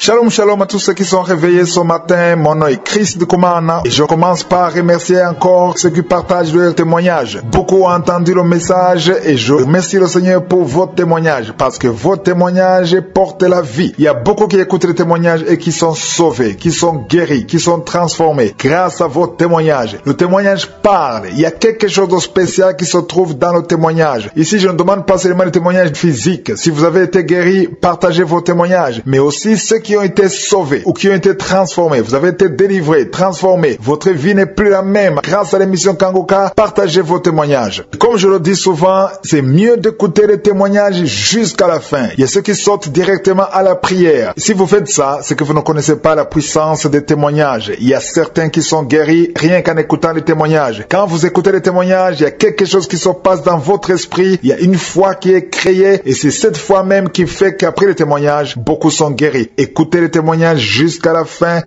Shalom, shalom à tous ceux qui sont réveillés ce matin. Mon nom est Chris de Komana et je commence par remercier encore ceux qui partagent leur témoignage. Beaucoup ont entendu le message et je remercie le Seigneur pour vos témoignages parce que vos témoignages portent la vie. Il y a beaucoup qui écoutent les témoignages et qui sont sauvés, qui sont guéris, qui sont transformés grâce à vos témoignages. Le témoignage parle. Il y a quelque chose de spécial qui se trouve dans le témoignage. Ici, je ne demande pas seulement les témoignages physiques. Si vous avez été guéri, partagez vos témoignages, mais aussi ceux qui ont été sauvés ou qui ont été transformés. Vous avez été délivrés, transformés. Votre vie n'est plus la même. Grâce à l'émission Kangoka, partagez vos témoignages. Comme je le dis souvent, c'est mieux d'écouter les témoignages jusqu'à la fin. Il y a ceux qui sortent directement à la prière. Si vous faites ça, c'est que vous ne connaissez pas la puissance des témoignages. Il y a certains qui sont guéris rien qu'en écoutant les témoignages. Quand vous écoutez les témoignages, il y a quelque chose qui se passe dans votre esprit. Il y a une foi qui est créée et c'est cette foi même qui fait qu'après les témoignages, beaucoup sont guéris. Écoutez les témoignages jusqu'à la fin.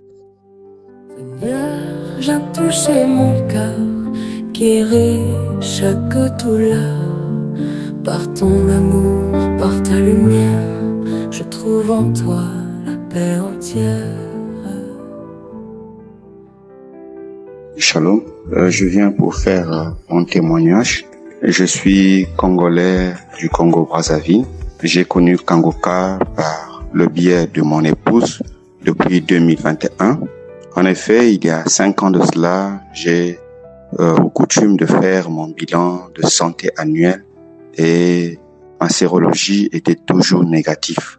Seigneur, viens toucher mon cœur, guérir chaque douleur. Par ton amour, par ta lumière, je trouve en toi la paix entière. Shalom, je viens pour faire mon témoignage. Je suis congolais du Congo-Brazzaville. J'ai connu Kangoka par le biais de mon épouse depuis 2021. En effet, il y a 5 ans de cela, j'ai coutume de faire mon bilan de santé annuel et ma sérologie était toujours négative.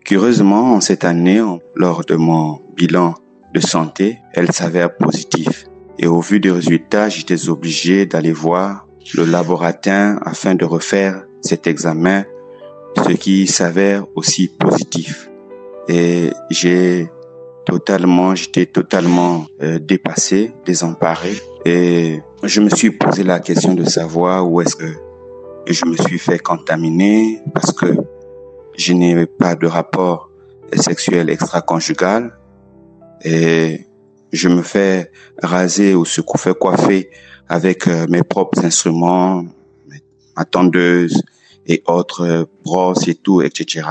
Curieusement, en cette année, lors de mon bilan de santé, elle s'avère positive. Et au vu des résultats, j'étais obligé d'aller voir le laboratoire afin de refaire cet examen, ce qui s'avère aussi positif. Et j'étais totalement dépassé, désemparé. Et je me suis posé la question de savoir où est-ce que je me suis fait contaminer parce que je n'avais pas de rapport sexuel extra-conjugal. Et je me fais raser ou se fais coiffer avec mes propres instruments, ma tondeuse et autres brosses et tout, etc.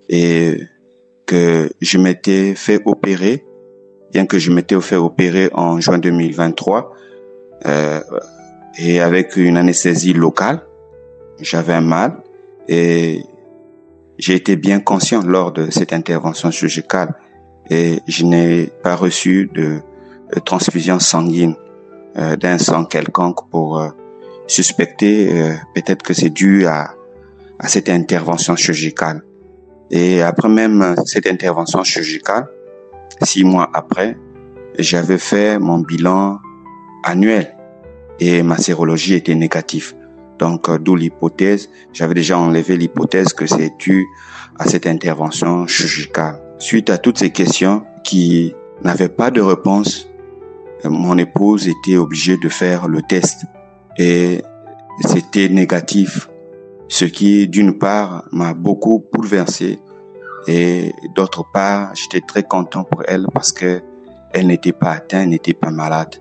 Et que je m'étais fait opérer, bien que je m'étais fait opérer en juin 2023, et avec une anesthésie locale, j'avais un mal et j'ai été bien conscient lors de cette intervention chirurgicale et je n'ai pas reçu de transfusion sanguine d'un sang quelconque pour suspecter peut-être que c'est dû à cette intervention chirurgicale. Et après même cette intervention chirurgicale, 6 mois après, j'avais fait mon bilan annuel et ma sérologie était négative. Donc, d'où l'hypothèse, j'avais déjà enlevé l'hypothèse que c'est dû à cette intervention chirurgicale. Suite à toutes ces questions qui n'avaient pas de réponse, mon épouse était obligée de faire le test et c'était négatif. Ce qui, d'une part, m'a beaucoup bouleversé et d'autre part, j'étais très content pour elle parce que elle n'était pas atteinte, n'était pas malade.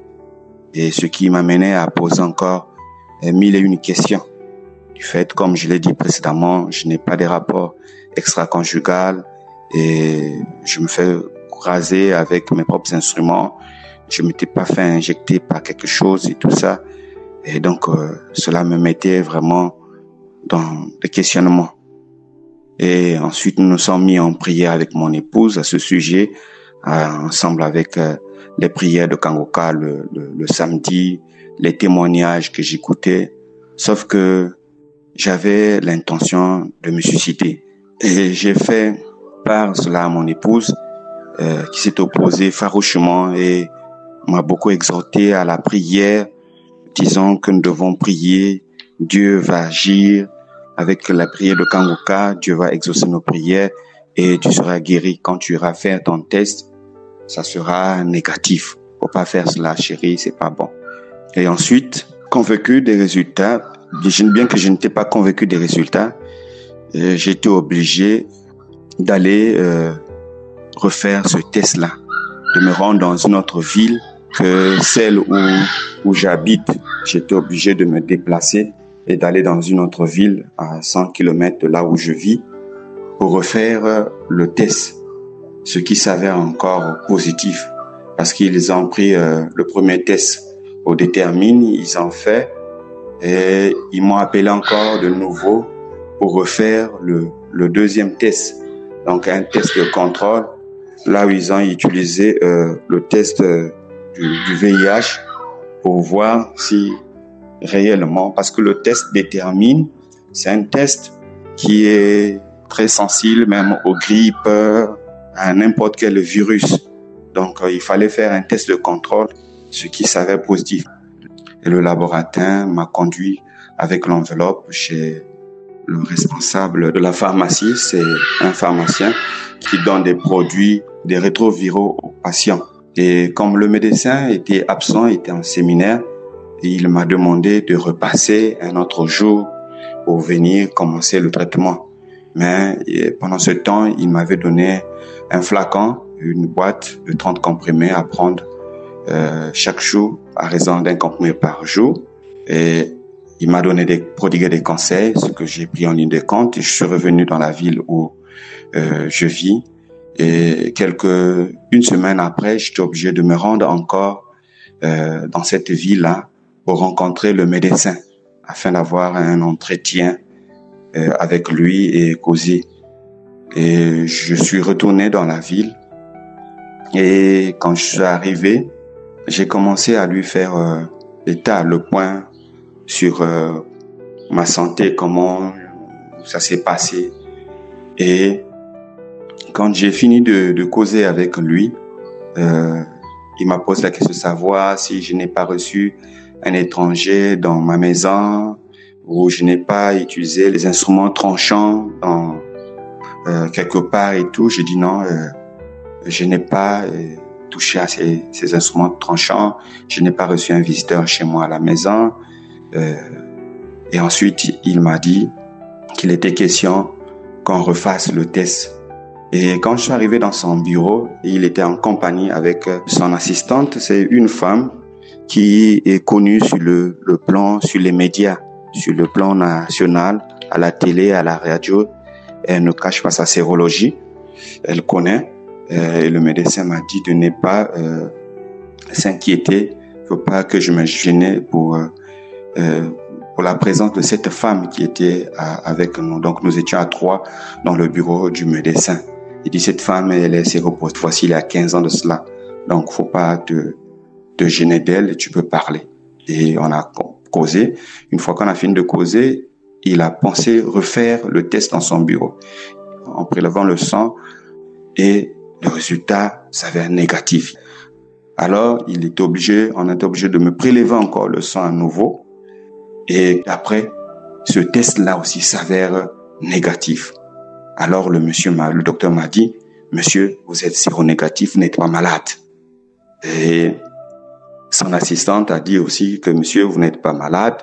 Et ce qui m'amenait à poser encore 1001 questions. Du fait, comme je l'ai dit précédemment, je n'ai pas de rapport extra-conjugal et je me fais raser avec mes propres instruments. Je m'étais pas fait injecter par quelque chose et tout ça. Et donc, cela me mettait vraiment dans des questionnements. Et ensuite, nous nous sommes mis en prière avec mon épouse à ce sujet, ensemble avec les prières de Kangoka le samedi, les témoignages que j'écoutais. Sauf que j'avais l'intention de me suicider. Et j'ai fait part cela à mon épouse, qui s'est opposée farouchement et m'a beaucoup exhorté à la prière, disant que nous devons prier, Dieu va agir. Avec la prière de Kangoka, Dieu va exaucer nos prières et tu seras guéri. Quand tu iras faire ton test, ça sera négatif. Faut pas faire cela, chérie, c'est pas bon. Et ensuite, convaincu des résultats, bien que je n'étais pas convaincu des résultats, j'étais obligé d'aller refaire ce test-là, de me rendre dans une autre ville que celle où j'habite. J'étais obligé de me déplacer et d'aller dans une autre ville à 100 km de là où je vis pour refaire le test. ce qui s'avère encore positif parce qu'ils ont pris le premier test au détermine, ils ont fait et ils m'ont appelé encore de nouveau pour refaire le deuxième test. Donc un test de contrôle, là où ils ont utilisé le test du VIH pour voir si réellement, parce que le test détermine, c'est un test qui est très sensible même aux grippes, à n'importe quel virus. Donc il fallait faire un test de contrôle, ce qui s'avère positif. Et le laboratoire m'a conduit avec l'enveloppe chez le responsable de la pharmacie. C'est un pharmacien qui donne des produits, des rétroviraux aux patients. Et comme le médecin était absent, était en séminaire, il m'a demandé de repasser un autre jour pour venir commencer le traitement. Mais pendant ce temps, il m'avait donné un flacon, une boîte de 30 comprimés à prendre chaque jour à raison d'un comprimé par jour. Et il m'a prodigué des conseils, ce que j'ai pris en ligne de compte. Et je suis revenu dans la ville où je vis. Et une semaine après, j'étais obligé de me rendre encore dans cette ville-là pour rencontrer le médecin afin d'avoir un entretien avec lui et causer. Et je suis retourné dans la ville. Et quand je suis arrivé, j'ai commencé à lui faire le point sur ma santé, comment ça s'est passé. Et quand j'ai fini de causer avec lui, il m'a posé la question de savoir si je n'ai pas reçu un étranger dans ma maison ou je n'ai pas utilisé les instruments tranchants dans, quelque part et tout. J'ai dit non, je n'ai pas touché à ces instruments tranchants. Je n'ai pas reçu un visiteur chez moi à la maison. Et ensuite, il m'a dit qu'il était question qu'on refasse le test. Et quand je suis arrivé dans son bureau, il était en compagnie avec son assistante. C'est une femme qui est connue sur le plan, sur les médias, sur le plan national, à la télé, à la radio. Elle ne cache pas sa sérologie. Elle connaît. Et le médecin m'a dit de ne pas s'inquiéter. Il ne faut pas que je me gêne pour la présence de cette femme qui était avec nous. Donc, nous étions à 3 dans le bureau du médecin. Il dit, cette femme, elle est séropositive. Voici, il y a 15 ans de cela. Donc, faut pas te gêner d'elle, tu peux parler. Et on a causé. Une fois qu'on a fini de causer, il a pensé refaire le test dans son bureau. En prélevant le sang, et le résultat s'avère négatif. Alors, on était obligé de me prélever encore le sang à nouveau. Et après, ce test-là aussi s'avère négatif. Alors, le docteur m'a dit, monsieur, vous êtes séronégatif, vous n'êtes pas malade. Et son assistante a dit aussi que monsieur, vous n'êtes pas malade,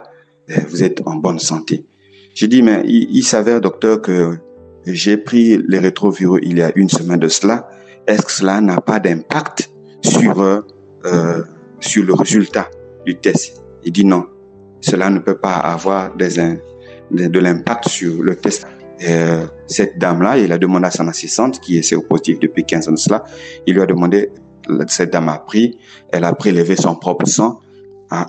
vous êtes en bonne santé. J'ai dit, mais il s'avère, docteur, que j'ai pris les rétroviraux il y a une semaine de cela. Est-ce que cela n'a pas d'impact sur le résultat du test? Il dit non. Cela ne peut pas avoir de l'impact sur le test. Cette dame-là, il a demandé à son assistante, qui est séropositive depuis 15 ans de cela, il lui a demandé, cette dame elle a prélevé son propre sang.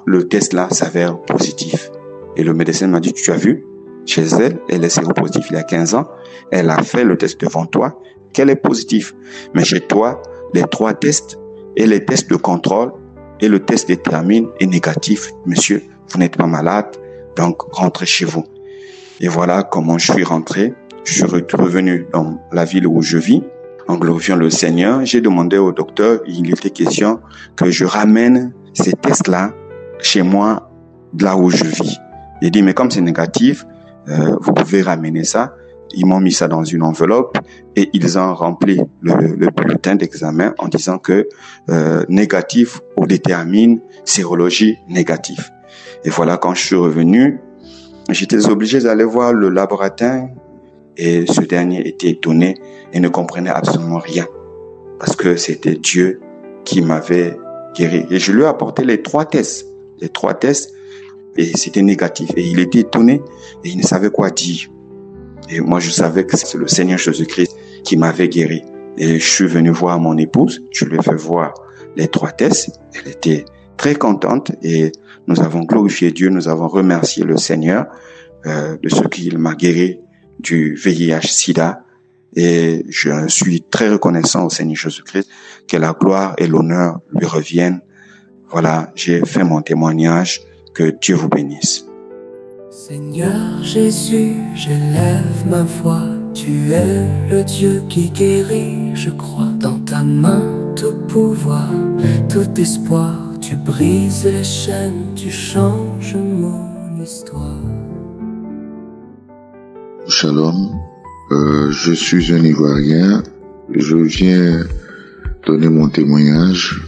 Le test-là s'avère positif. Et le médecin m'a dit, tu as vu? Chez elle, elle est séropositive il y a 15 ans. Elle a fait le test devant toi, qu'elle est positive. Mais chez toi, les 3 tests et les tests de contrôle et le test détermine est négatif. Monsieur, vous n'êtes pas malade, donc rentrez chez vous. Et voilà comment je suis rentré. Je suis revenu dans la ville où je vis, en glorifiant le Seigneur. J'ai demandé au docteur, il était question que je ramène ces tests-là chez moi, là où je vis. Il dit, mais comme c'est négatif, vous pouvez ramener ça. Ils m'ont mis ça dans une enveloppe et ils ont rempli le bulletin d'examen en disant que négatif ou détermine sérologie négative. Et voilà, quand je suis revenu, j'étais obligé d'aller voir le laboratoire et ce dernier était étonné et ne comprenait absolument rien parce que c'était Dieu qui m'avait guéri. Et je lui ai apporté les 3 tests. Les 3 tests et c'était négatif. Et il était étonné et il ne savait quoi dire. Et moi, je savais que c'est le Seigneur Jésus-Christ qui m'avait guéri. Et je suis venu voir mon épouse, je lui ai fait voir l'étroitesse. Elle était très contente et nous avons glorifié Dieu, nous avons remercié le Seigneur de ce qu'il m'a guéri du VIH-Sida. Et je suis très reconnaissant au Seigneur Jésus-Christ, que la gloire et l'honneur lui reviennent. Voilà, j'ai fait mon témoignage, que Dieu vous bénisse. Seigneur Jésus, j'élève ma voix, tu es le Dieu qui guérit, je crois dans ta main tout pouvoir, tout espoir, tu brises les chaînes, tu changes mon histoire. Shalom, je suis un Ivoirien, je viens donner mon témoignage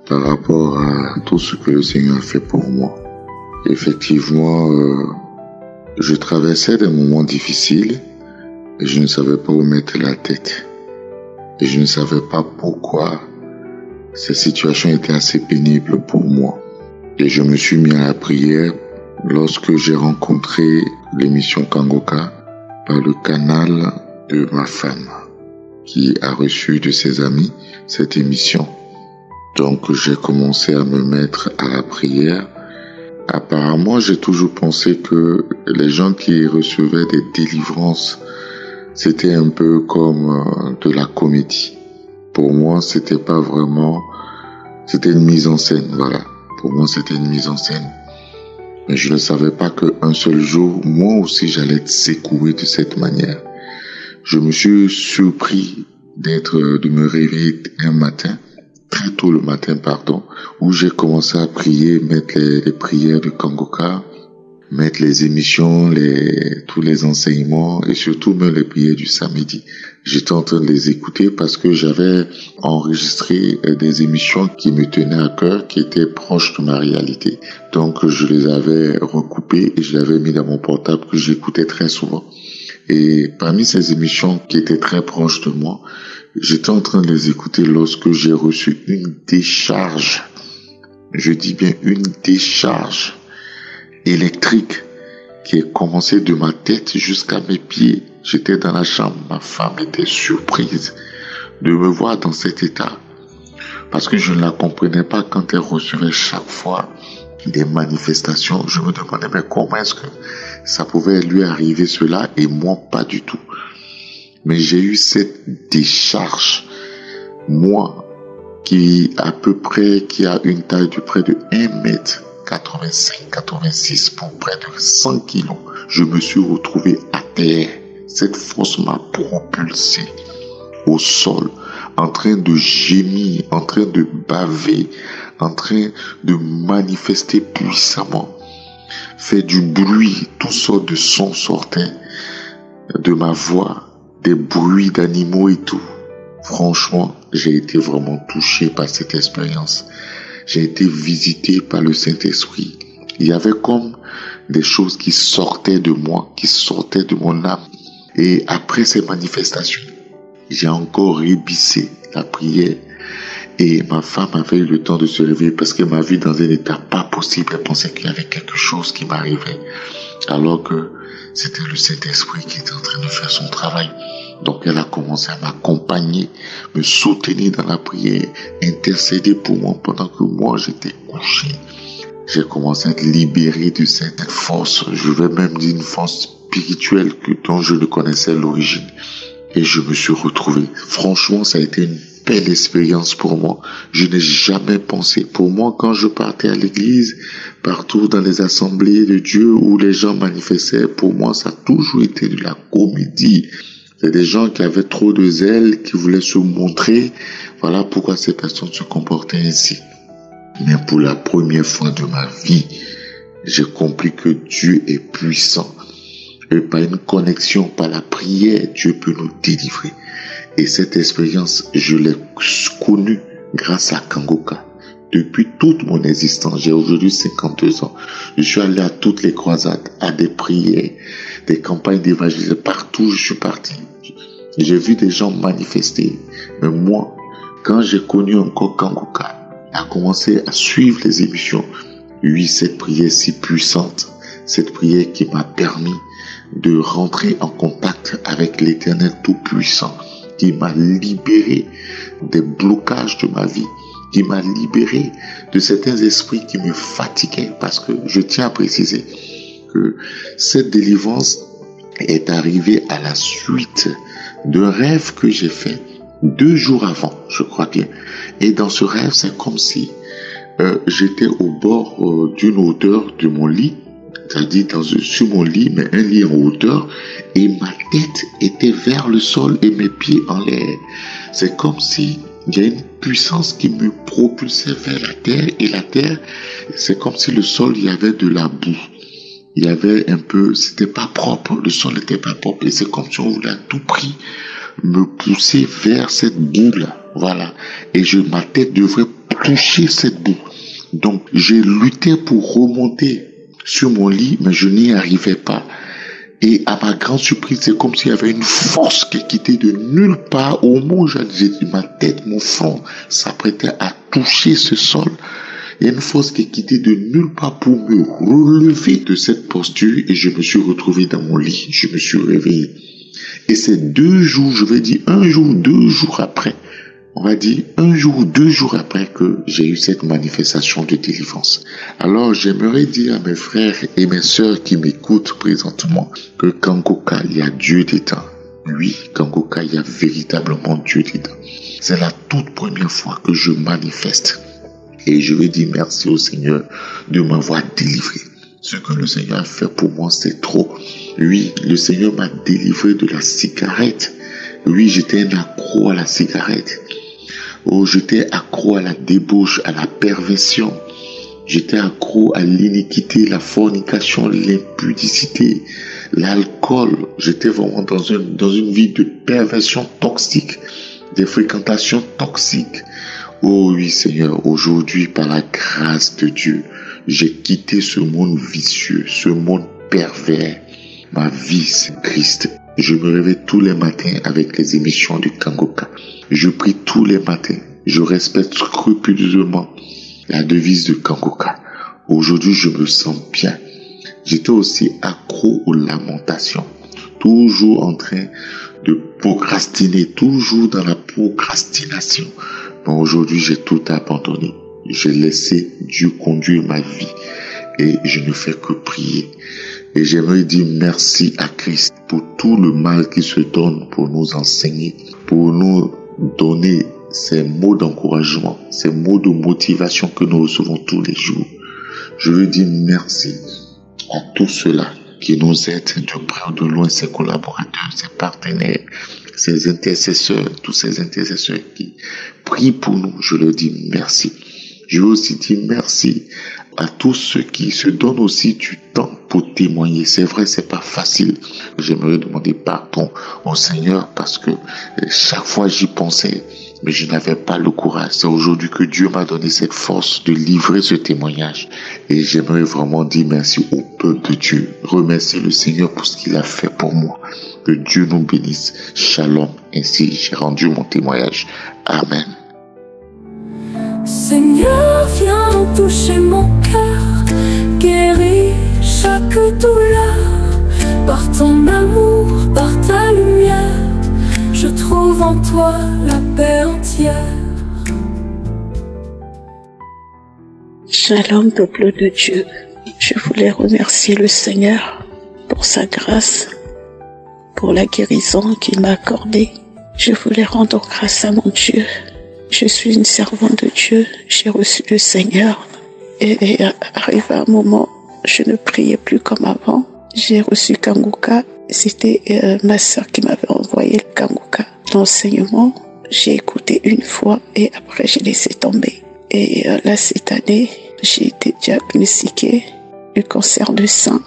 par rapport à tout ce que le Seigneur a fait pour moi. Effectivement, je traversais des moments difficiles et je ne savais pas où mettre la tête. Et je ne savais pas pourquoi ces situations étaient assez pénibles pour moi. Et je me suis mis à la prière lorsque j'ai rencontré l'émission Kangoka par le canal de ma femme qui a reçu de ses amis cette émission. Donc j'ai commencé à me mettre à la prière. Apparemment, j'ai toujours pensé que les gens qui recevaient des délivrances, c'était un peu comme de la comédie. Pour moi, c'était pas vraiment, c'était une mise en scène, voilà. Pour moi, c'était une mise en scène. Mais je ne savais pas qu'un seul jour, moi aussi, j'allais être secoué de cette manière. Je me suis surpris de me réveiller un matin, très tôt le matin, où j'ai commencé à prier, mettre les prières de Kangoka, mettre les émissions, tous les enseignements et surtout même les prières du samedi. J'étais en train de les écouter parce que j'avais enregistré des émissions qui me tenaient à cœur, qui étaient proches de ma réalité. Donc je les avais recoupées et je les avais mis dans mon portable que j'écoutais très souvent. Et parmi ces émissions qui étaient très proches de moi, j'étais en train de les écouter lorsque j'ai reçu une décharge. Je dis bien une décharge électrique qui a commencé de ma tête jusqu'à mes pieds. J'étais dans la chambre, ma femme était surprise de me voir dans cet état parce que je ne la comprenais pas quand elle recevait chaque fois des manifestations. Je me demandais mais comment est-ce que ça pouvait lui arriver cela et moi pas du tout. Mais j'ai eu cette décharge, moi qui a une taille de près de 1m85-86 pour près de 100 kilos. Je me suis retrouvé à terre. Cette force m'a propulsé au sol, en train de gémir, en train de baver, en train de manifester puissamment, faire du bruit, toutes sortes de sons sortaient de ma voix, des bruits d'animaux et tout. Franchement, j'ai été vraiment touché par cette expérience. J'ai été visité par le Saint-Esprit. Il y avait comme des choses qui sortaient de moi, qui sortaient de mon âme. Et après ces manifestations, j'ai encore rébissé la prière. Et ma femme avait eu le temps de se réveiller parce qu'elle m'a vu dans un état pas possible. Elle pensait qu'il y avait quelque chose qui m'arrivait. Alors que c'était le Saint-Esprit qui était en train de faire son travail. Donc elle a commencé à m'accompagner, me soutenir dans la prière, intercéder pour moi pendant que moi j'étais couché. J'ai commencé à être libéré de cette force, je vais même dire une force spirituelle dont je ne connaissais l'origine. Et je me suis retrouvé. Franchement, ça a été une belle expérience pour moi. Je n'ai jamais pensé. Pour moi, quand je partais à l'église, partout dans les assemblées de Dieu où les gens manifestaient, pour moi, ça a toujours été de la comédie. C'est des gens qui avaient trop de zèle, qui voulaient se montrer. Voilà pourquoi ces personnes se comportaient ainsi. Mais pour la première fois de ma vie, j'ai compris que Dieu est puissant. Et par une connexion, par la prière, Dieu peut nous délivrer. Et cette expérience, je l'ai connue grâce à Kangoka. Depuis toute mon existence, j'ai aujourd'hui 52 ans. Je suis allé à toutes les croisades, à des prières, des campagnes d'évangélisation. Partout où je suis parti, j'ai vu des gens manifester. Mais moi, quand j'ai connu encore Kangoka, a commencé à suivre les émissions. Oui, cette prière si puissante, cette prière qui m'a permis de rentrer en contact avec l'Éternel Tout-Puissant. qui m'a libéré des blocages de ma vie, qui m'a libéré de certains esprits qui me fatiguaient, parce que je tiens à préciser que cette délivrance est arrivée à la suite d'un rêve que j'ai fait 2 jours avant, je crois bien. Et dans ce rêve, c'est comme si j'étais au bord d'une hauteur de mon lit, c'est-à-dire sur mon lit, mais un lit en hauteur, et ma tête était vers le sol et mes pieds en l'air. C'est comme si il y a une puissance qui me propulsait vers la terre, et la terre, c'est comme si le sol, il y avait de la boue. Il y avait un peu, c'était pas propre, le sol n'était pas propre, et c'est comme si on voulait à tout prix me pousser vers cette boue-là. Voilà. Et ma tête devrait toucher cette boue. Donc, j'ai lutté pour remonter sur mon lit, mais je n'y arrivais pas. Et à ma grande surprise, c'est comme s'il y avait une force qui quittait de nulle part. Au moment où ma tête, mon front s'apprêtait à toucher ce sol, il y a une force qui quittait de nulle part pour me relever de cette posture, et je me suis retrouvé dans mon lit. Je me suis réveillé. Et c'est 2 jours, je vais dire 1 jour, 2 jours après, on va dire 1 jour ou 2 jours après que j'ai eu cette manifestation de délivrance. Alors j'aimerais dire à mes frères et mes sœurs qui m'écoutent présentement que Kangoka, il y a Dieu dedans. Oui, Kangoka, il y a véritablement Dieu dedans. C'est la toute première fois que je manifeste. Et je vais dire merci au Seigneur de m'avoir délivré. Ce que le Seigneur a fait pour moi, c'est trop. Oui, le Seigneur m'a délivré de la cigarette. Oui, j'étais un accro à la cigarette. Oh, j'étais accro à la débauche, à la perversion. J'étais accro à l'iniquité, la fornication, l'impudicité, l'alcool. J'étais vraiment dans une vie de perversion toxique, des fréquentations toxiques. Oh oui, Seigneur, aujourd'hui, par la grâce de Dieu, j'ai quitté ce monde vicieux, ce monde pervers. Ma vie, c'est Christ. Je me réveille tous les matins avec les émissions du Kangoka. Je prie tous les matins. Je respecte scrupuleusement la devise de Kangoka. Aujourd'hui, je me sens bien. J'étais aussi accro aux lamentations. Toujours en train de procrastiner, toujours dans la procrastination. Mais aujourd'hui, j'ai tout abandonné. J'ai laissé Dieu conduire ma vie. Et je ne fais que prier. Et j'aimerais dire merci à Christ pour tout le mal qu'il se donne pour nous enseigner, pour nous donner ces mots d'encouragement, ces mots de motivation que nous recevons tous les jours. Je veux dire merci à tous ceux-là qui nous aident de près ou de loin, ses collaborateurs, ses partenaires, ses intercesseurs, tous ces intercesseurs qui prient pour nous. Je leur dis merci. Je veux aussi dire merci à tous ceux qui se donnent aussi du temps pour témoigner. C'est vrai, c'est pas facile. J'aimerais demander pardon au Seigneur parce que chaque fois j'y pensais, mais je n'avais pas le courage. C'est aujourd'hui que Dieu m'a donné cette force de livrer ce témoignage. Et j'aimerais vraiment dire merci au peuple de Dieu. Remercier le Seigneur pour ce qu'il a fait pour moi. Que Dieu nous bénisse. Shalom. Ainsi, j'ai rendu mon témoignage. Amen. Seigneur, viens toucher mon cœur, guéris chaque douleur. Par ton amour, par ta lumière, je trouve en toi la paix entière. Shalom, peuple de Dieu. Je voulais remercier le Seigneur pour sa grâce, pour la guérison qu'il m'a accordée. Je voulais rendre grâce à mon Dieu. Je suis une servante de Dieu, j'ai reçu le Seigneur et arrivé à un moment, je ne priais plus comme avant. J'ai reçu Kangoka, c'était ma soeur qui m'avait envoyé le Kangoka. L'enseignement, j'ai écouté une fois et après j'ai laissé tomber. Et là, cette année, j'ai été diagnostiquée du cancer du sein.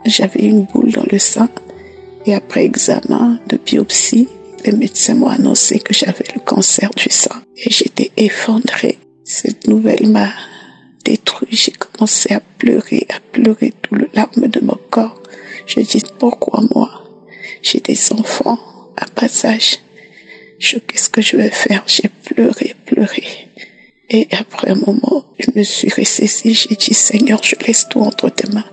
J'avais une boule dans le sein et après examen de biopsie, les médecins m'ont annoncé que j'avais le cancer du sein. Et j'étais effondrée. Cette nouvelle m'a détruit. J'ai commencé à pleurer tout le larme de mon corps. Je dis, pourquoi moi? J'ai des enfants à bas âge. Qu'est-ce que je vais faire? J'ai pleuré. Et après un moment, je me suis ressaisie. J'ai dit, Seigneur, je laisse tout entre tes mains.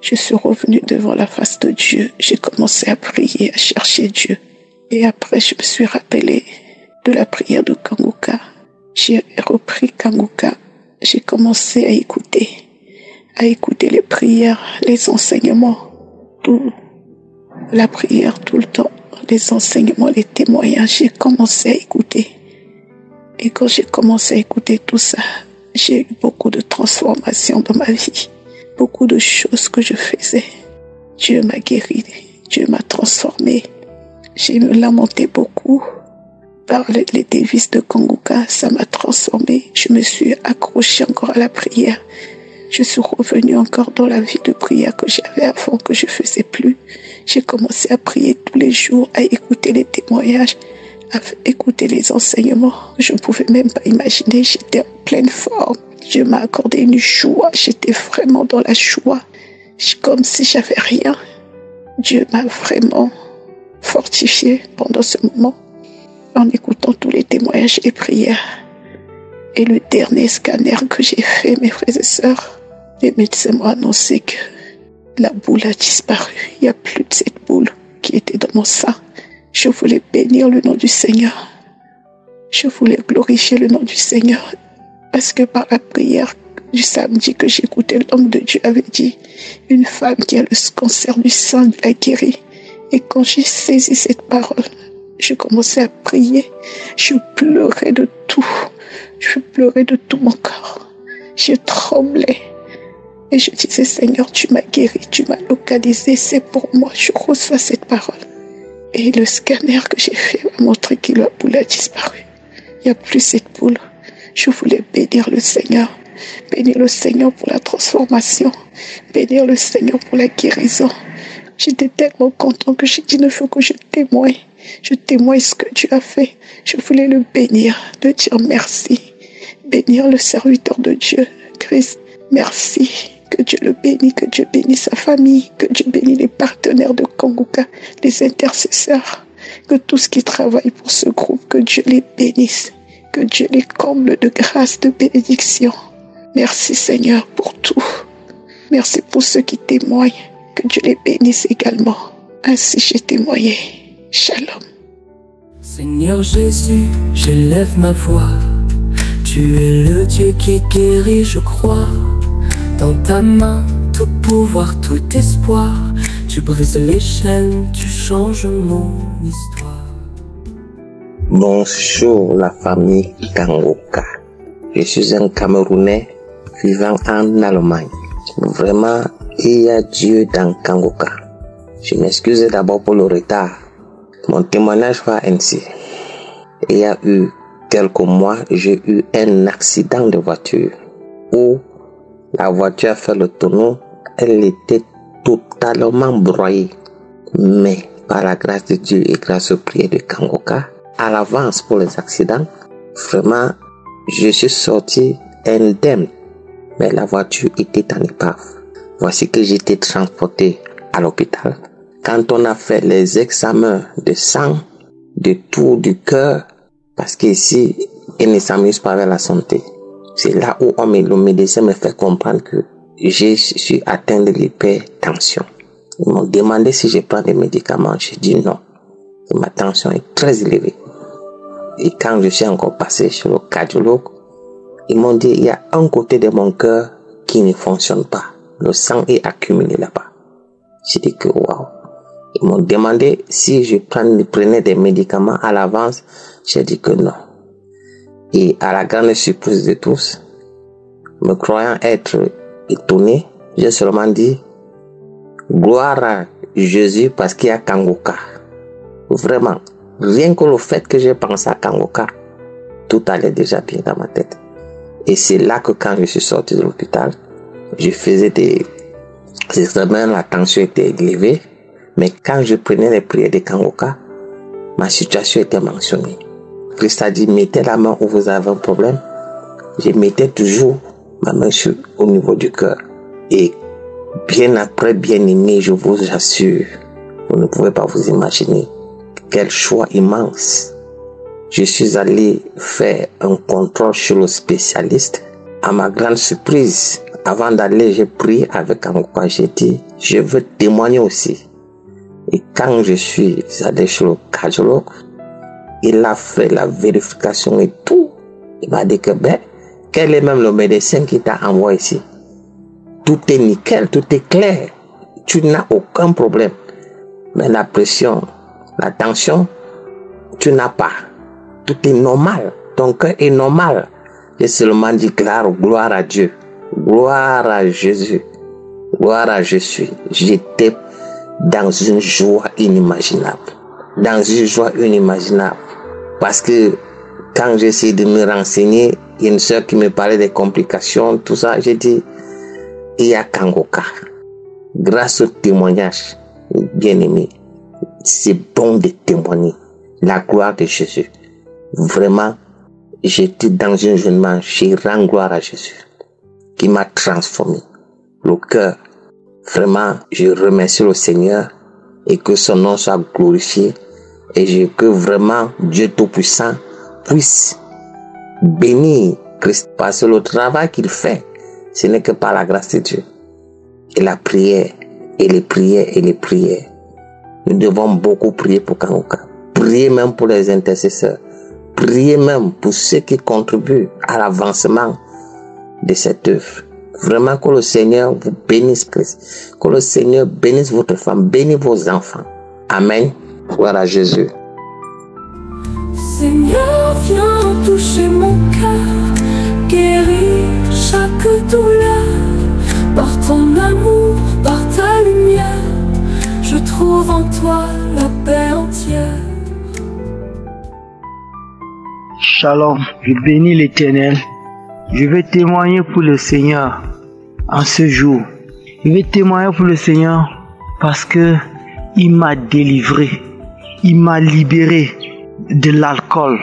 Je suis revenue devant la face de Dieu. J'ai commencé à prier, à chercher Dieu. Et après, je me suis rappelée de la prière de Kanguka. J'ai repris Kanguka. J'ai commencé à écouter les prières, les enseignements, tout, la prière tout le temps, les enseignements, les témoignages. J'ai commencé à écouter. Et quand j'ai commencé à écouter tout ça, j'ai eu beaucoup de transformations dans ma vie. Beaucoup de choses que je faisais. Dieu m'a guéri, Dieu m'a transformé. J'ai me lamenté beaucoup par les dévices de Kanguka, ça m'a transformé. Je me suis accrochée encore à la prière. Je suis revenue encore dans la vie de prière que j'avais avant, que je faisais plus. J'ai commencé à prier tous les jours, à écouter les témoignages, à écouter les enseignements. Je ne pouvais même pas imaginer, j'étais en pleine forme. Dieu m'a accordé une joie, j'étais vraiment dans la joie, comme si j'avais rien. Dieu m'a vraiment fortifié pendant ce moment, en écoutant tous les témoignages et prières. Et le dernier scanner que j'ai fait, mes frères et sœurs, les médecins m'ont annoncé que la boule a disparu. Il n'y a plus de cette boule qui était dans mon sang. Je voulais bénir le nom du Seigneur. Je voulais glorifier le nom du Seigneur. Parce que par la prière du samedi que j'écoutais, l'homme de Dieu avait dit, une femme qui a le cancer du sein l'a guérie. Et quand j'ai saisi cette parole, je commençais à prier. Je pleurais de tout. Je pleurais de tout mon corps. Je tremblais. Et je disais, Seigneur, tu m'as guéri, tu m'as localisé, c'est pour moi. Je reçois cette parole. Et le scanner que j'ai fait m'a montré que la boule a disparu. Il n'y a plus cette boule. Je voulais bénir le Seigneur. Bénir le Seigneur pour la transformation. Bénir le Seigneur pour la guérison. J'étais tellement content que j'ai dit, il faut que je témoigne. Je témoigne ce que Dieu a fait. Je voulais le bénir, de dire merci. Bénir le serviteur de Dieu, Christ. Merci. Que Dieu le bénisse, que Dieu bénisse sa famille, que Dieu bénisse les partenaires de Kanguka, les intercesseurs, que tous qui travaillent pour ce groupe, que Dieu les bénisse, que Dieu les comble de grâce, de bénédiction. Merci Seigneur pour tout. Merci pour ceux qui témoignent, que Dieu les bénisse également. Ainsi j'ai témoigné. Shalom. Seigneur Jésus, j'élève ma voix. Tu es le Dieu qui guérit, je crois. Dans ta main, tout pouvoir, tout espoir. Tu brises les chaînes, tu changes mon histoire. Bonjour la famille Kanguka. Je suis un Camerounais vivant en Allemagne. Vraiment, il y a Dieu dans Kanguka. Je m'excuse d'abord pour le retard. Mon témoignage va ainsi. Il y a eu quelques mois, j'ai eu un accident de voiture où la voiture a fait le tonneau. Elle était totalement broyée. Mais par la grâce de Dieu et grâce aux prières de Kanguka, à l'avance pour les accidents, vraiment, je suis sorti indemne. Mais la voiture était en épave. Voici que j'étais transporté à l'hôpital. Quand on a fait les examens de sang, de tout du cœur, parce qu'ici, ils ne s'amusent pas avec la santé. C'est là où le médecin me fait comprendre que je suis atteint de l'hypertension. Ils m'ont demandé si je prends des médicaments. J'ai dit non. Ma tension est très élevée. Et quand je suis encore passé chez le cardiologue, ils m'ont dit il y a un côté de mon cœur qui ne fonctionne pas. Le sang est accumulé là-bas. J'ai dit que waouh. Ils m'ont demandé si je prenais des médicaments à l'avance. J'ai dit que non. Et à la grande surprise de tous, me croyant être étonné, j'ai seulement dit gloire à Jésus parce qu'il y a Kanguka. Vraiment, rien que le fait que j'ai pensé à Kanguka, tout allait déjà bien dans ma tête. Et c'est là que quand je suis sorti de l'hôpital, je faisais des examens, la tension était élevée. Mais quand je prenais les prières de Kanguka, ma situation était mentionnée. Christ a dit, mettez la main où vous avez un problème. Je mettais toujours ma main au niveau du cœur. Et bien après, bien aimé, je vous assure, vous ne pouvez pas vous imaginer quel choix immense. Je suis allé faire un contrôle chez le spécialiste. À ma grande surprise, avant d'aller, j'ai prié avec Kanguka. J'ai dit, je veux témoigner aussi. Et quand je suis allé chez le cardiologue, il a fait la vérification et tout. Il m'a dit que quel est même le médecin qui t'a envoyé ici? Tout est nickel, tout est clair. Tu n'as aucun problème. Mais la pression, la tension, tu n'as pas. Tout est normal. Ton cœur est normal. J'ai seulement dit gloire à Dieu. Gloire à Jésus. Gloire à Jésus. J'étais dans une joie inimaginable. Dans une joie inimaginable. Parce que quand j'ai essayé de me renseigner, il y a une soeur qui me parlait des complications, tout ça. J'ai dit, il y a Kangoka. Grâce au témoignage, bien aimé, c'est bon de témoigner la gloire de Jésus. Vraiment, j'étais dans un jeûnement, j'ai rendu gloire à Jésus, qui m'a transformé. Le cœur, vraiment, je remercie le Seigneur et que son nom soit glorifié et que vraiment Dieu Tout-Puissant puisse bénir Christ parce que le travail qu'il fait, ce n'est que par la grâce de Dieu. Et la prière, et les prières, et les prières. Nous devons beaucoup prier pour Kangoka. Prier même pour les intercesseurs. Priez même pour ceux qui contribuent à l'avancement de cette œuvre. Vraiment que le Seigneur vous bénisse, Christ. Que le Seigneur bénisse votre femme, bénisse vos enfants. Amen. Gloire à Jésus. Seigneur, viens toucher mon cœur, guérir chaque douleur. Par ton amour, par ta lumière, je trouve en toi la paix entière. Shalom, je bénis l'Éternel. Je vais témoigner pour le Seigneur en ce jour. Je vais témoigner pour le Seigneur parce que il m'a délivré. Il m'a libéré de l'alcool.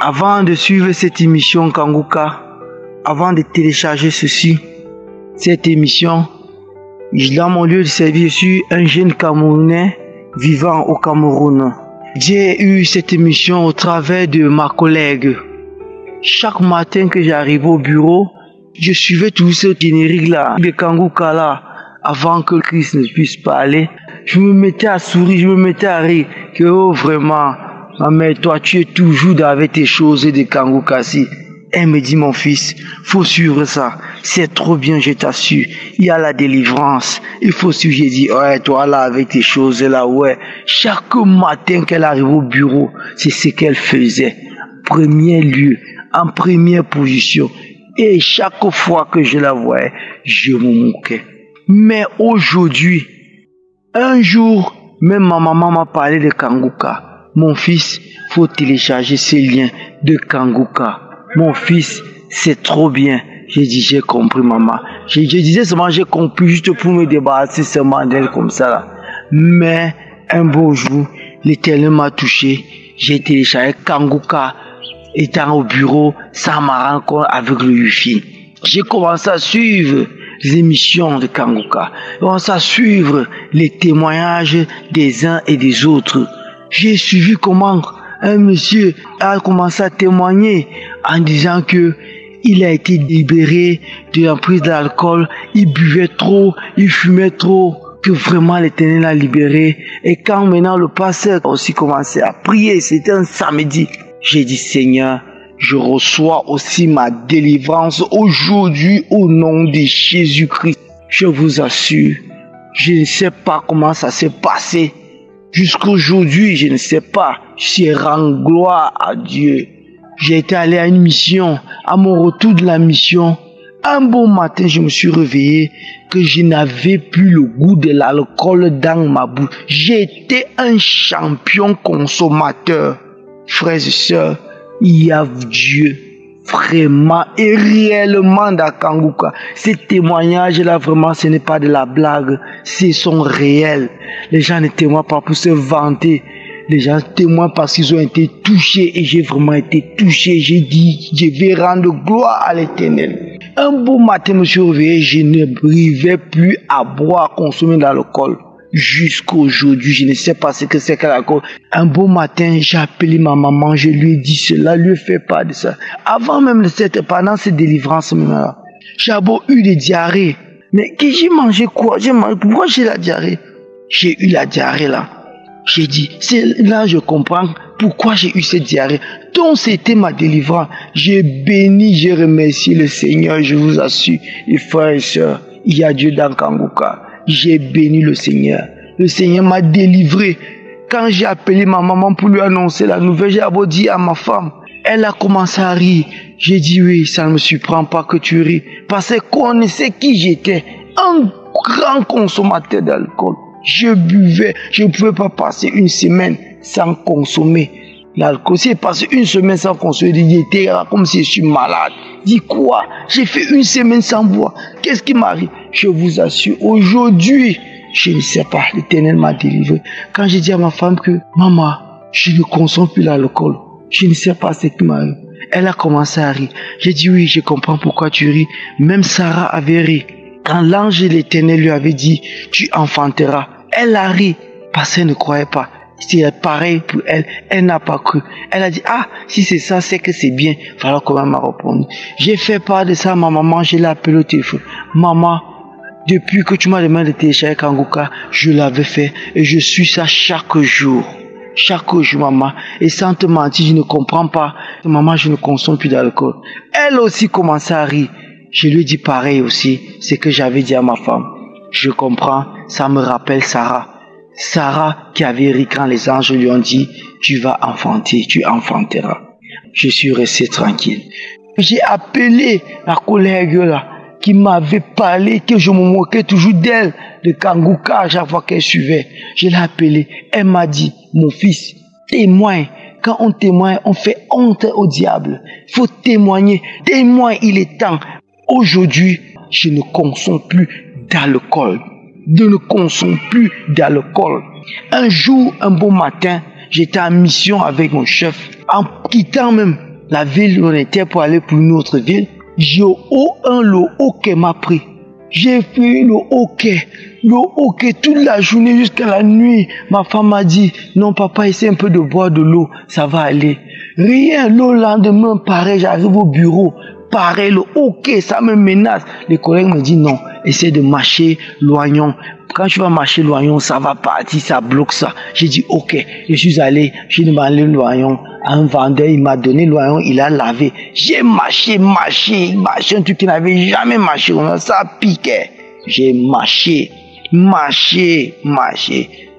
Avant de suivre cette émission Kangoka, avant de télécharger cette émission, dans mon lieu de service, je suis un jeune Camerounais vivant au Cameroun. J'ai eu cette émission au travers de ma collègue. Chaque matin que j'arrivais au bureau, je suivais tout ce générique-là, de Kangoka là, avant que Christ ne puisse parler. Je me mettais à sourire, je me mettais à rire, que oh vraiment, ma mère, toi tu es toujours avec tes choses de Kangoka si. Elle me dit, mon fils, faut suivre ça. C'est trop bien, je t'assure. Il y a la délivrance. Il faut suivre. J'ai dit, ouais, toi là, avec tes choses là, ouais. Chaque matin qu'elle arrive au bureau, c'est ce qu'elle faisait. Premier lieu, en première position. Et chaque fois que je la voyais, je me moquais. Mais aujourd'hui, un jour, même ma maman m'a parlé de Kangoka. Mon fils, faut télécharger ces liens de Kangoka. Mon fils, c'est trop bien. J'ai dit, j'ai compris, maman. Je disais seulement, j'ai compris juste pour me débarrasser seulement d'elle comme ça là. Mais, un beau jour, l'Éternel m'a touché. J'ai téléchargé Kangoka. Étant au bureau, ça m'a rencontré avec le Wi-Fi. J'ai commencé à suivre les émissions de Kangoka. J'ai commencé à suivre les témoignages des uns et des autres. J'ai suivi comment un monsieur a commencé à témoigner en disant que il a été libéré de l'emprise de l'alcool, il buvait trop, il fumait trop, que vraiment l'Éternel l'a libéré. Et quand maintenant le pasteur a aussi commencé à prier, c'était un samedi, j'ai dit Seigneur, je reçois aussi ma délivrance aujourd'hui au nom de Jésus-Christ. Je vous assure, je ne sais pas comment ça s'est passé. Jusqu'aujourd'hui, je ne sais pas. Je rends gloire à Dieu. J'ai été allé à une mission. À mon retour de la mission, un bon matin, je me suis réveillé que je n'avais plus le goût de l'alcool dans ma bouche. J'étais un champion consommateur. Frères et sœurs, il y a Dieu vraiment et réellement dans Kangoka. Ces témoignages-là, vraiment, ce n'est pas de la blague. Ils sont réels. Les gens ne témoignent pas pour se vanter. Les gens témoignent parce qu'ils ont été touchés et j'ai vraiment été touché. J'ai dit, je vais rendre gloire à l'Éternel. Un beau matin, je me suis réveillé, je n'arrivais plus à boire, à consommer de l'alcool. Jusqu'aujourd'hui, je ne sais pas ce que c'est que l'alcool. Un beau matin, j'ai appelé ma maman, je lui ai dit cela, lui fais pas de ça. Avant même de pendant cette délivrance, j'ai eu des diarrhées. Mais que j'ai mangé quoi? Pourquoi j'ai la diarrhée? J'ai eu la diarrhée là. J'ai dit, c'est là je comprends pourquoi j'ai eu cette diarrhée. Donc c'était ma délivrance. J'ai béni, j'ai remercié le Seigneur, je vous assure, les frères et sœurs, il y a Dieu dans Kangoka. J'ai béni le Seigneur. Le Seigneur m'a délivré. Quand j'ai appelé ma maman pour lui annoncer la nouvelle, j'ai d'abord dit à ma femme, elle a commencé à rire. J'ai dit oui, ça ne me surprend pas que tu ris. Parce qu'elle connaissait qui j'étais. Un grand consommateur d'alcool. Je buvais, je ne pouvais pas passer une semaine sans consommer l'alcool. Si j'ai passé une semaine sans consommer, j'étais comme si je suis malade. Dis quoi? J'ai fait une semaine sans boire. Qu'est-ce qui m'arrive? Je vous assure, aujourd'hui, je ne sais pas, l'Éternel m'a délivré. Quand j'ai dit à ma femme que, maman, je ne consomme plus l'alcool, je ne sais pas ce qui m'arrive. Elle a commencé à rire. J'ai dit oui, je comprends pourquoi tu ris. Même Sarah avait ri. Quand l'ange de l'Éternel lui avait dit, tu enfanteras, elle a ri parce qu'elle ne croyait pas. C'est pareil pour elle, elle n'a pas cru. Elle a dit, ah, si c'est ça, c'est que c'est bien. Il fallait quand même répondre. J'ai fait part de ça à ma maman, je l'ai appelée au téléphone. Maman, depuis que tu m'as demandé de télécharger Kangoka, je l'avais fait et je suis ça chaque jour. Chaque jour, maman. Et sans te mentir, je ne comprends pas. Maman, je ne consomme plus d'alcool. Elle aussi commençait à rire. Je lui ai dit pareil aussi, ce que j'avais dit à ma femme. Je comprends, ça me rappelle Sarah. Sarah qui avait ri quand les anges lui ont dit, tu vas enfanter, tu enfanteras. Je suis resté tranquille. J'ai appelé la collègue là, qui m'avait parlé, que je me moquais toujours d'elle, de Kangoka à chaque fois qu'elle suivait. Je l'ai appelée. Elle m'a dit, mon fils, témoigne. Quand on témoigne, on fait honte au diable. Il faut témoigner. Témoigne, il est temps. Aujourd'hui, je ne consomme plus d'alcool. Je ne consomme plus d'alcool. Un jour, un beau matin, j'étais en mission avec mon chef. En quittant même la ville où on était pour aller pour une autre ville, le hockey m'a pris. J'ai fait le hockey toute la journée jusqu'à la nuit. Ma femme m'a dit, non papa, essaie un peu de boire de l'eau, ça va aller. Rien, le lendemain, pareil, j'arrive au bureau. Pareil, le hockey, ça me menace. Les collègues me disent non, essaie de marcher l'oignon. Quand tu vas marcher l'oignon, ça va partir, ça bloque ça. J'ai dit ok, je suis allé, j'ai demandé l'oignon à un vendeur, il m'a donné l'oignon, il a lavé. J'ai marché, un truc qui n'avait jamais marché, ça piquait. J'ai marché.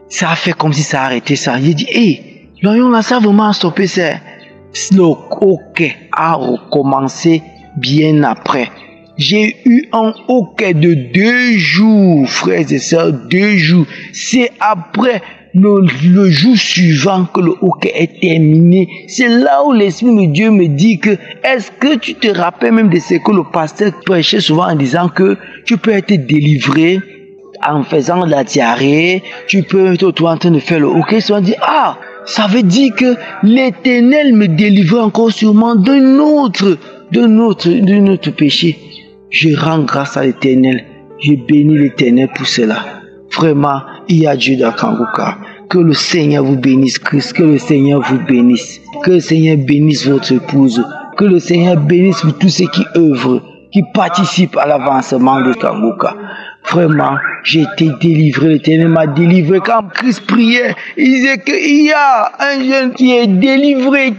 Ça a fait comme si ça arrêtait ça. J'ai dit, hé, l'oignon là, ça a vraiment stoppé ça. Le hockey a recommencé bien après. J'ai eu un hockey de 2 jours, frères et sœurs, 2 jours. C'est après le jour suivant que le hockey est terminé. C'est là où l'Esprit de Dieu me dit que, est-ce que tu te rappelles même de ce que le pasteur prêchait souvent en disant que tu peux être délivré en faisant de la diarrhée, tu peux être toi en train de faire le hockey. Ils dit, ah, ça veut dire que l'Éternel me délivre encore sûrement d'un autre péché. Je rends grâce à l'Éternel. Je bénis l'Éternel pour cela. Vraiment, il y a Dieu dans Kangoka. Que le Seigneur vous bénisse, Christ. Que le Seigneur vous bénisse. Que le Seigneur bénisse votre épouse. Que le Seigneur bénisse pour tous ceux qui œuvrent, qui participent à l'avancement de Kangoka. Vraiment, j'ai été délivré. L'Éternel m'a délivré. Quand Christ priait, il disait qu'il y a un jeune qui est délivré,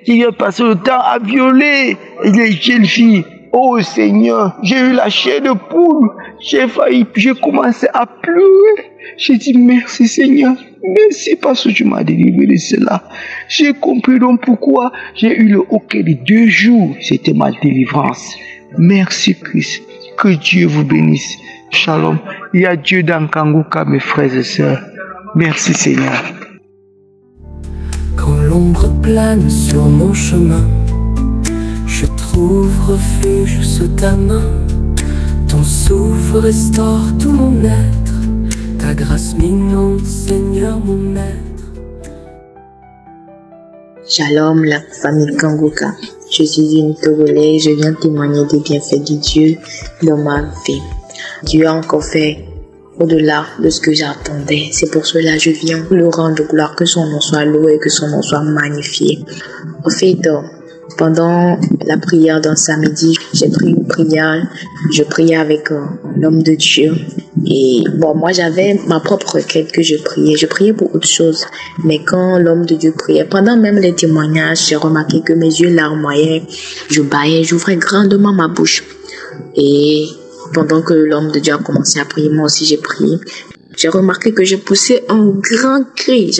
qui vient passer le temps à violer les jeunes filles. Oh Seigneur, j'ai eu la chair de poule. J'ai commencé à pleurer. J'ai dit merci Seigneur. Merci parce que tu m'as délivré de cela. J'ai compris donc pourquoi j'ai eu le hockey de 2 jours. C'était ma délivrance. Merci Christ. Que Dieu vous bénisse. Shalom. Il y a Dieu dans Kangoka, mes frères et sœurs. Merci Seigneur. Quand l'ombre plane sur mon chemin, je trouve refuge sous ta main. Ton souffle restaure tout mon être. Ta grâce m'inonde, Seigneur mon maître. Shalom, la famille Kangoka. Je suis une Togolaise, je viens témoigner des bienfaits de Dieu dans ma vie. Dieu a encore fait au-delà de ce que j'attendais. C'est pour cela que je viens le rendre gloire, que son nom soit loué, que son nom soit magnifié. En fait, pendant la prière d'un samedi, j'ai pris une prière, je priais avec l'homme de Dieu. Et bon, moi j'avais ma propre requête que je priais pour autre chose. Mais quand l'homme de Dieu priait, pendant même les témoignages, j'ai remarqué que mes yeux larmoyaient, je bâillais, j'ouvrais grandement ma bouche. Et pendant que l'homme de Dieu a commencé à prier, moi aussi j'ai prié. J'ai remarqué que j'ai poussé un grand cri,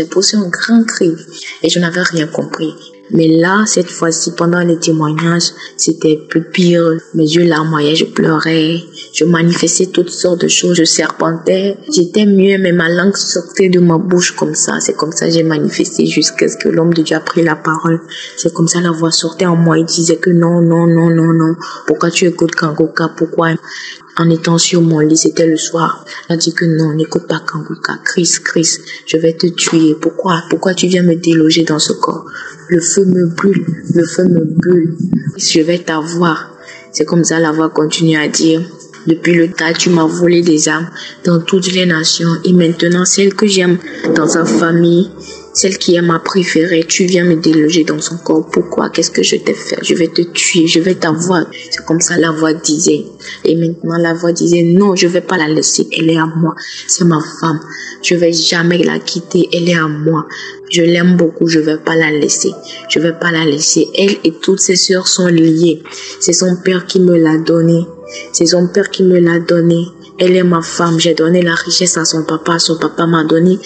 et je n'avais rien compris. Mais là, cette fois-ci, pendant les témoignages, c'était plus pire. Mes yeux larmoyaient, je pleurais, je manifestais toutes sortes de choses, je serpentais. J'étais mieux, mais ma langue sortait de ma bouche comme ça. C'est comme ça que j'ai manifesté jusqu'à ce que l'homme de Dieu a pris la parole. C'est comme ça la voix sortait en moi. Il disait que non. Pourquoi tu écoutes Kangoka? Pourquoi? En étant sur mon lit, c'était le soir. Il a dit que non, n'écoute pas Kangoka. Chris, je vais te tuer. Pourquoi tu viens me déloger dans ce corps? Le feu me brûle. Je vais t'avoir. C'est comme ça la voix continue à dire. Depuis le tas, tu m'as volé des âmes dans toutes les nations. Et maintenant, celle que j'aime dans sa famille, celle qui est ma préférée, tu viens me déloger dans son corps. Pourquoi? Qu'est-ce que je t'ai fait? Je vais te tuer, je vais t'avoir. C'est comme ça la voix disait. Et maintenant la voix disait, non, je vais pas la laisser. Elle est à moi. C'est ma femme. Je vais jamais la quitter. Elle est à moi. Je l'aime beaucoup. Je vais pas la laisser. Elle et toutes ses sœurs sont liées. C'est son père qui me l'a donné. Elle est ma femme. J'ai donné la richesse à son papa. Son papa m'a donné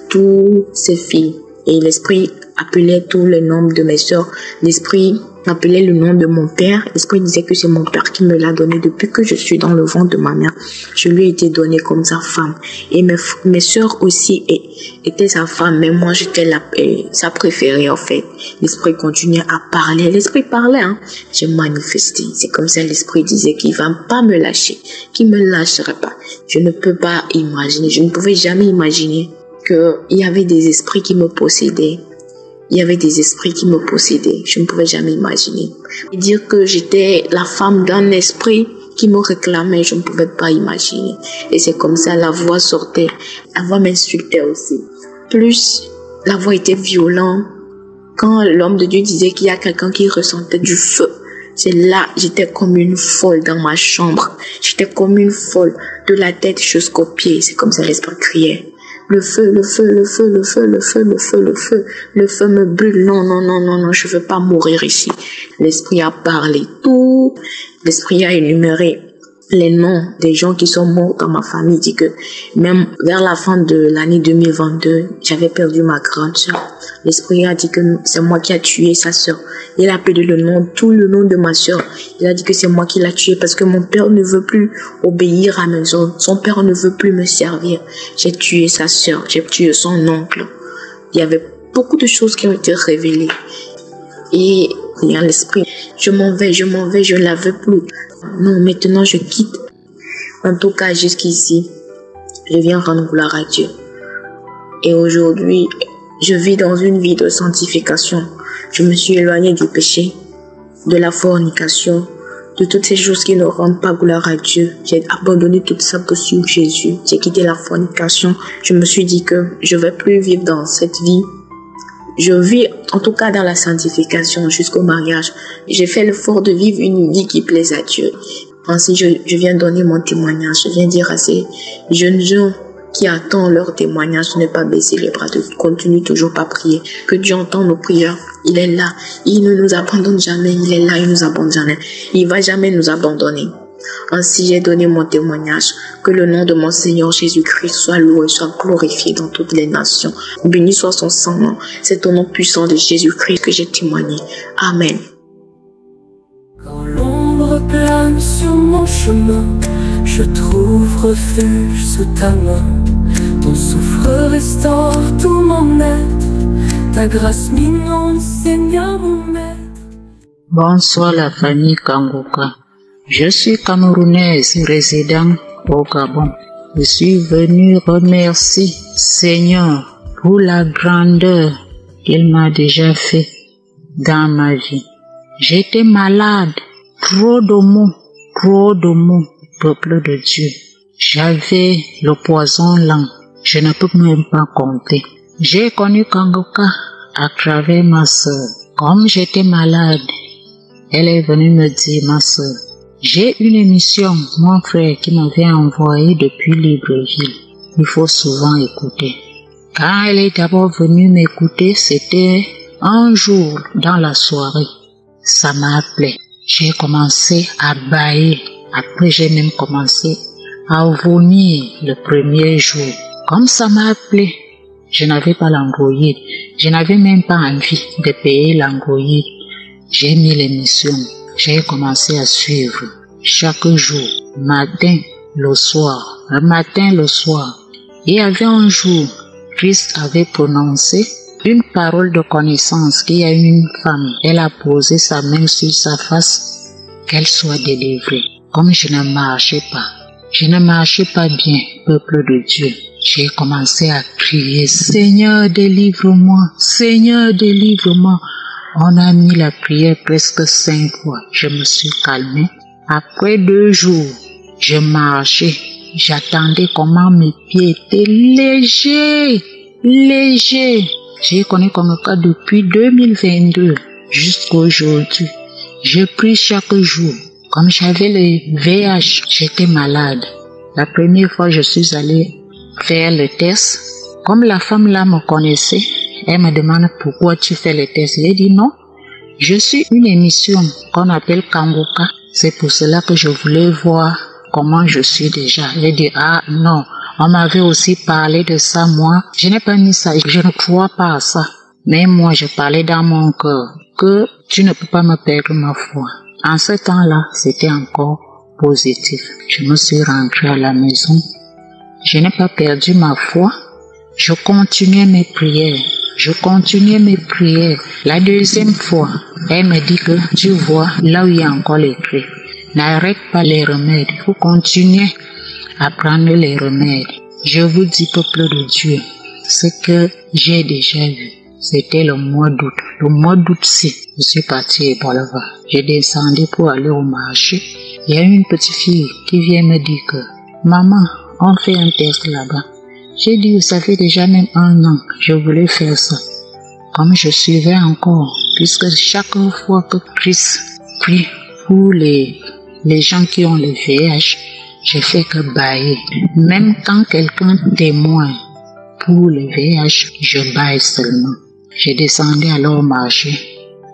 toutes ses filles. Et l'esprit appelait tout le nom de mes soeurs. L'esprit appelait le nom de mon père. L'esprit disait que c'est mon père qui me l'a donné depuis que je suis dans le ventre de ma mère. Je lui ai été donné comme sa femme. Et mes soeurs aussi étaient sa femme. Mais moi, j'étais sa préférée en fait. L'esprit continuait à parler. L'esprit parlait, hein. J'ai manifesté. C'est comme ça l'esprit disait qu'il va pas me lâcher. Qu'il me lâcherait pas. Je ne peux pas imaginer. Je ne pouvais jamais imaginer qu'il y avait des esprits qui me possédaient. Je ne pouvais jamais imaginer. Dire que j'étais la femme d'un esprit qui me réclamait, je ne pouvais pas imaginer. Et c'est comme ça la voix sortait. La voix m'insultait aussi. Plus la voix était violente. Quand l'homme de Dieu disait qu'il y a quelqu'un qui ressentait du feu, c'est là, j'étais comme une folle dans ma chambre. J'étais comme une folle de la tête jusqu'aux pieds. C'est comme ça l'esprit criait. Le feu me brûle. Non, je veux pas mourir ici. L'esprit a parlé tout. L'esprit a énuméré les noms des gens qui sont morts dans ma famille. Il dit que même vers la fin de l'année 2022, j'avais perdu ma grande soeur. L'esprit a dit que c'est moi qui a tué sa soeur. Il a appelé tout le nom de ma soeur. Il a dit que c'est moi qui l'a tué parce que mon père ne veut plus obéir à mes ordres. Son père ne veut plus me servir. J'ai tué sa soeur. J'ai tué son oncle. Il y avait beaucoup de choses qui ont été révélées. Et l'esprit, je m'en vais, je ne la veux plus. Non, maintenant je quitte. En tout cas, jusqu'ici, je viens rendre gloire à Dieu. Et aujourd'hui, je vis dans une vie de sanctification. Je me suis éloignée du péché, de la fornication, de toutes ces choses qui ne rendent pas gloire à Dieu. J'ai abandonné tout ça pour suivre Jésus. J'ai quitté la fornication. Je me suis dit que je ne vais plus vivre dans cette vie. Je vis en tout cas dans la sanctification jusqu'au mariage. J'ai fait l'effort de vivre une vie qui plaise à Dieu. Ainsi, je viens donner mon témoignage. Je viens dire à ces jeunes gens qui attendent leur témoignage de ne pas baisser les bras, de continuer toujours pas prier. Que Dieu entend nos prières. Il est là. Il ne nous abandonne jamais. Il est là. Il nous abandonne jamais. Il va jamais nous abandonner. Ainsi, j'ai donné mon témoignage. Que le nom de mon Seigneur Jésus-Christ soit loué, soit glorifié dans toutes les nations. Béni soit son sang. C'est au nom puissant de Jésus-Christ que j'ai témoigné. Amen. Quand l'ombre plane sur mon chemin, je trouve refuge sous ta main. Ton souffle restaure tout mon être. Ta grâce m'inonde, Seigneur mon maître. Bonsoir la famille Kangoka. Je suis camerounaise résidant au Gabon. Je suis venue remercier Seigneur pour la grandeur qu'il m'a déjà fait dans ma vie. J'étais malade, trop de mots, peuple de Dieu. J'avais le poison lent, je ne peux même pas compter. J'ai connu Kangoka à travers ma soeur. Comme j'étais malade, elle est venue me dire, ma soeur, J'ai une émission, mon frère qui m'avait envoyé depuis Libreville. Il faut souvent écouter. Quand elle est d'abord venue m'écouter, c'était un jour dans la soirée. Ça m'a appelé. J'ai commencé à bâiller. Après, j'ai même commencé à vomir le premier jour. Comme ça m'a appelé, je n'avais pas l'Android. Je n'avais même pas envie de payer l'Android. J'ai mis l'émission. J'ai commencé à suivre chaque jour, matin, le soir, le matin, le soir. Il y avait un jour, Christ avait prononcé une parole de connaissance qu'il y a une femme. Elle a posé sa main sur sa face, qu'elle soit délivrée. Comme je ne marchais pas bien, peuple de Dieu. J'ai commencé à crier, Seigneur, délivre-moi, Seigneur, délivre-moi. On a mis la prière presque 5 fois. Je me suis calmée. Après 2 jours, je marchais. J'attendais comment mes pieds étaient légers. J'ai connu comme cas depuis 2022 jusqu'à aujourd'hui. Je prie chaque jour. Comme j'avais le VIH, j'étais malade. La première fois, je suis allée faire le test. Comme la femme là me connaissait, elle me demande pourquoi tu fais le test. J'ai dit non. Je suis une émission qu'on appelle Kangoka. C'est pour cela que je voulais voir comment je suis déjà. J'ai dit ah non. On m'avait aussi parlé de ça, moi. Je n'ai pas mis ça. Je ne crois pas à ça. Mais moi, je parlais dans mon cœur que tu ne peux pas me perdre ma foi. En ce temps-là, c'était encore positif. Je me suis rentrée à la maison. Je n'ai pas perdu ma foi. Je continuais mes prières. La deuxième fois, elle me dit que tu vois, là où il y a encore les clés, n'arrête pas les remèdes. Il faut continuer à prendre les remèdes. Je vous dis, peuple de Dieu, ce que j'ai déjà vu, c'était le mois d'août. Le mois d'août-ci, je suis partie à Bolova. J'ai descendu pour aller au marché. Il y a une petite fille qui vient me dire que maman, on fait un test là-bas. J'ai dit, ça fait déjà même 1 an, je voulais faire ça. Comme je suivais encore, puisque chaque fois que Christ prie pour les gens qui ont le VIH, je fais que bailler. Même quand quelqu'un témoigne pour le VIH, je baille seulement. J'ai descendu alors au marché.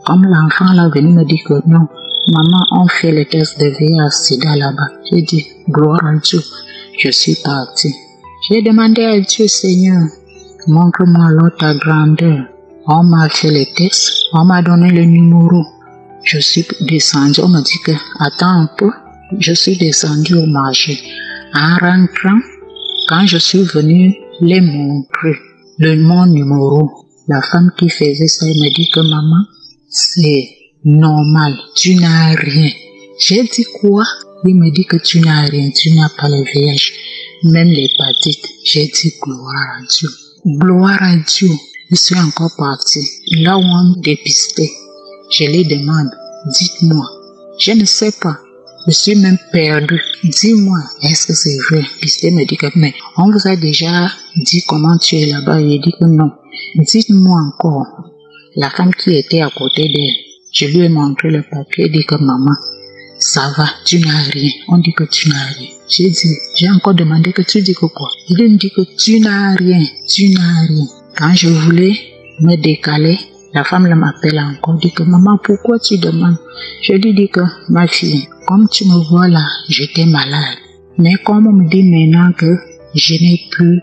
Comme l'enfant là venu me dire que non, maman, on fait le test de VIH-Sida là-bas. J'ai dit, gloire à Dieu. Je suis parti. J'ai demandé à Dieu, Seigneur, montre-moi alors ta grandeur. On m'a fait le test, on m'a donné le numéro. Je suis descendu, on m'a dit que, attends un peu, je suis descendu au marché. En rentrant, quand je suis venu les montrer mon numéro, la femme qui faisait ça, elle me dit que maman, c'est normal, tu n'as rien. J'ai dit quoi? Il me dit que tu n'as rien, tu n'as pas le VIH, même l'hépatite. J'ai dit gloire à Dieu. Gloire à Dieu. Je suis encore parti. Là où on dépistait, je les demande, dites-moi, je ne sais pas, je suis même perdu. Dis-moi, est-ce que c'est vrai? Pisté me dit que, mais on vous a déjà dit comment tu es là-bas. Il dit que non. Dites-moi encore. La femme qui était à côté d'elle, je lui ai montré le papier, dit que maman, ça va, tu n'as rien. On dit que tu n'as rien. J'ai encore demandé que tu dis que quoi? Il me dit que tu n'as rien, tu n'as rien. Quand je voulais me décaler, la femme m'appelle encore, dit que maman, pourquoi tu demandes? Je lui dis que ma fille, comme tu me vois là, j'étais malade. Mais comme on me dit maintenant que je n'ai plus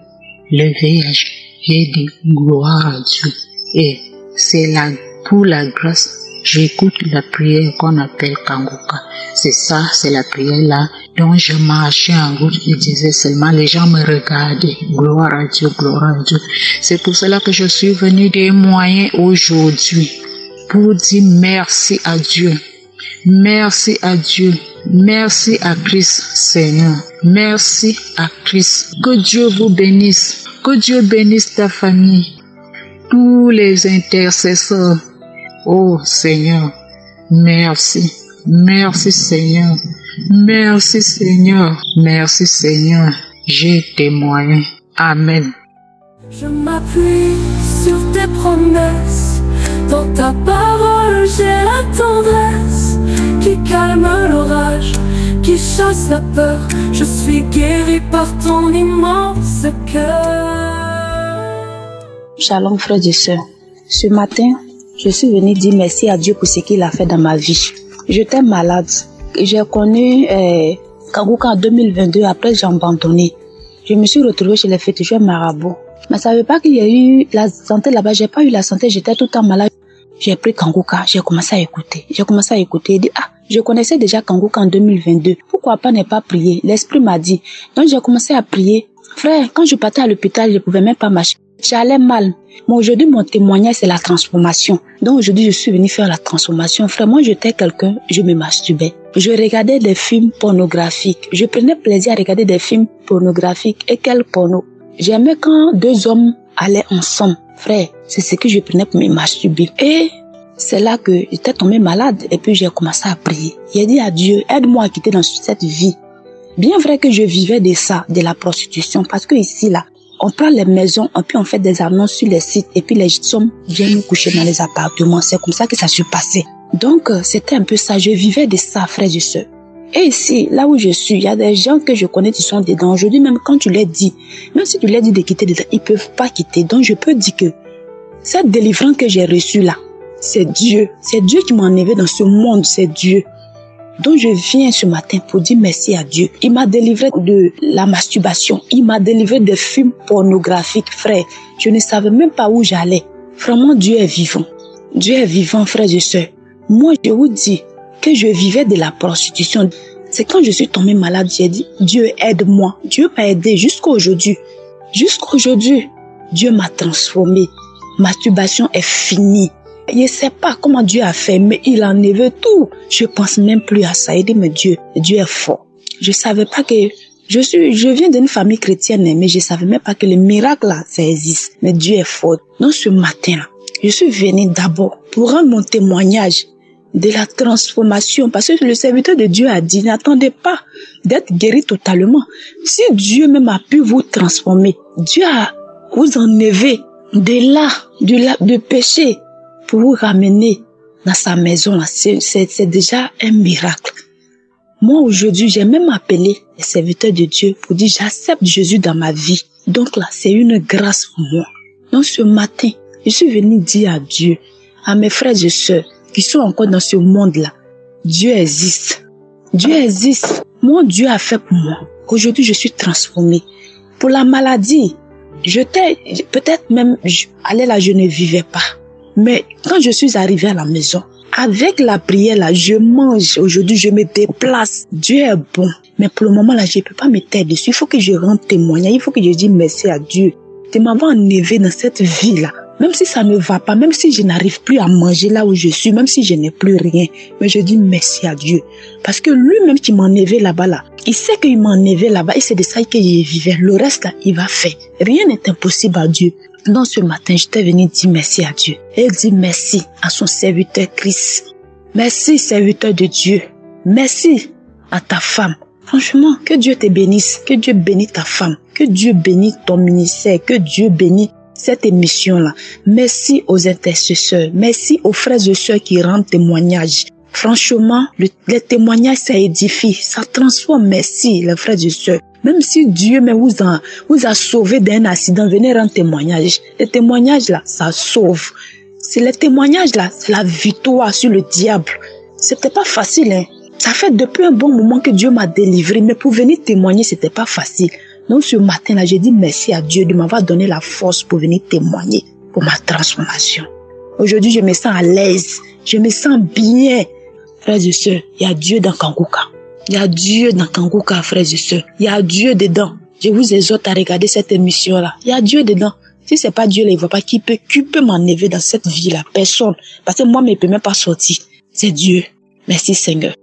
le VIH, j'ai dit gloire à Dieu. Et c'est là, pour la grâce, j'écoute la prière qu'on appelle Kangoka. C'est ça, c'est la prière là dont je marchais en route. Je disais seulement, les gens me regardaient. Gloire à Dieu, gloire à Dieu. C'est pour cela que je suis venu témoigner aujourd'hui pour dire merci à Dieu. Merci à Dieu. Merci à Christ, Seigneur. Merci à Christ. Que Dieu vous bénisse. Que Dieu bénisse ta famille. Tous les intercesseurs. Oh Seigneur, merci. Merci Seigneur. Merci Seigneur. Merci Seigneur. J'ai témoigné. Amen. Je m'appuie sur tes promesses. Dans ta parole, j'ai la tendresse qui calme l'orage qui chasse la peur. Je suis guéri par ton immense cœur. Shalom frères et sœurs. Ce matin, je suis venue dire merci à Dieu pour ce qu'il a fait dans ma vie. J'étais malade. J'ai connu Kanguka en 2022, après j'ai abandonné. Je me suis retrouvée chez les féticheurs marabouts. Mais ça ne veut pas qu'il y ait eu la santé là-bas. J'ai pas eu la santé, j'étais tout le temps malade. J'ai pris Kanguka, j'ai commencé à écouter. Et dit, je connaissais déjà Kanguka en 2022. Pourquoi pas ne pas prier? L'esprit m'a dit. Donc j'ai commencé à prier. Frère, quand je partais à l'hôpital, je ne pouvais même pas marcher. J'allais mal. Mais aujourd'hui, mon témoignage, c'est la transformation. Donc aujourd'hui, je suis venue faire la transformation. Frère, moi, j'étais quelqu'un, je me masturbais. Je regardais des films pornographiques. Je prenais plaisir à regarder des films pornographiques. Et quel porno? J'aimais quand deux hommes allaient ensemble. Frère, c'est ce que je prenais pour me masturber. Et c'est là que j'étais tombée malade. Et puis j'ai commencé à prier. J'ai dit à Dieu, aide-moi à quitter dans cette vie. Bien vrai que je vivais de ça, de la prostitution. Parce que ici, là, on prend les maisons, et puis on fait des annonces sur les sites. Et puis les hommes viennent nous coucher dans les appartements. C'est comme ça que ça se passait. Donc, c'était un peu ça. Je vivais de ça, frères et sœurs. Et ici, là où je suis, il y a des gens que je connais qui sont dedans. Aujourd'hui, même quand tu leur dis, même si tu leur dis de quitter dedans, ils peuvent pas quitter. Donc, je peux dire que cette délivrance que j'ai reçue là, c'est Dieu. C'est Dieu qui m'a enlevé dans ce monde, c'est Dieu. Donc, je viens ce matin pour dire merci à Dieu. Il m'a délivré de la masturbation. Il m'a délivré des films pornographiques, frère. Je ne savais même pas où j'allais. Vraiment, Dieu est vivant. Dieu est vivant, frères et sœurs. Moi, je vous dis que je vivais de la prostitution. C'est quand je suis tombée malade, j'ai dit, Dieu aide-moi. Dieu m'a aidé jusqu'à aujourd'hui. Jusqu'à aujourd'hui, Dieu m'a transformé. Masturbation est finie. Je ne sais pas comment Dieu a fait, mais il a enlevé tout. Je pense même plus à ça. Il dit, mais Dieu est fort. Je savais pas que je viens d'une famille chrétienne, mais je savais même pas que le miracle là, ça existe. Mais Dieu est fort. Donc ce matin-là, je suis venue d'abord pour rendre mon témoignage de la transformation, parce que le serviteur de Dieu a dit, n'attendez pas d'être guéri totalement. Si Dieu même a pu vous transformer, Dieu a vous enlevé de péché pour vous ramener dans sa maison, c'est déjà un miracle. Moi aujourd'hui, j'ai même appelé les serviteurs de Dieu pour dire, j'accepte Jésus dans ma vie. Donc là, c'est une grâce pour moi. Donc ce matin, je suis venue dire à Dieu, à mes frères et sœurs, qui sont encore dans ce monde-là, Dieu existe. Dieu existe. Mon Dieu a fait pour moi. Aujourd'hui, je suis transformée. Pour la maladie, peut-être même, je ne vivais pas. Mais quand je suis arrivée à la maison, avec la prière là, je mange. Aujourd'hui, je me déplace. Dieu est bon. Mais pour le moment là, je ne peux pas me taire dessus. Il faut que je rende témoignage. Il faut que je dise merci à Dieu de m'avoir enlevé dans cette vie-là. Même si ça ne va pas, même si je n'arrive plus à manger là où je suis, même si je n'ai plus rien, mais je dis merci à Dieu. Parce que lui-même qui m'a enlevé là-bas, là, il sait qu'il m'a enlevé là-bas et c'est de ça que je vivais. Le reste là, il va faire. Rien n'est impossible à Dieu. Donc ce matin, j'étais venue dire merci à Dieu. Et dire merci à son serviteur Christ. Merci serviteur de Dieu. Merci à ta femme. Franchement, que Dieu te bénisse. Que Dieu bénisse ta femme. Que Dieu bénisse ton ministère. Que Dieu bénisse cette émission-là. Merci aux intercesseurs. Merci aux frères et sœurs qui rendent témoignage. Franchement, les témoignages, ça édifie, ça transforme. Merci, les frères et sœurs. Même si Dieu vous a sauvé d'un accident, venez rendre témoignage. Les témoignages là, ça sauve. C'est les témoignages là, c'est la victoire sur le diable. C'était pas facile, hein. Ça fait depuis un bon moment que Dieu m'a délivré, mais pour venir témoigner, c'était pas facile. Donc ce matin-là, j'ai dit merci à Dieu de m'avoir donné la force pour venir témoigner pour ma transformation. Aujourd'hui, je me sens à l'aise. Je me sens bien. Frères et sœurs, il y a Dieu dans Kanguka. Il y a Dieu dans Kanguka, frères et sœurs. Il y a Dieu dedans. Je vous exhorte à regarder cette émission-là. Il y a Dieu dedans. Si c'est pas Dieu, là, il voit pas qui peut m'enlever dans cette vie-là. Personne. Parce que moi, je ne peux même pas sortir. C'est Dieu. Merci, Seigneur.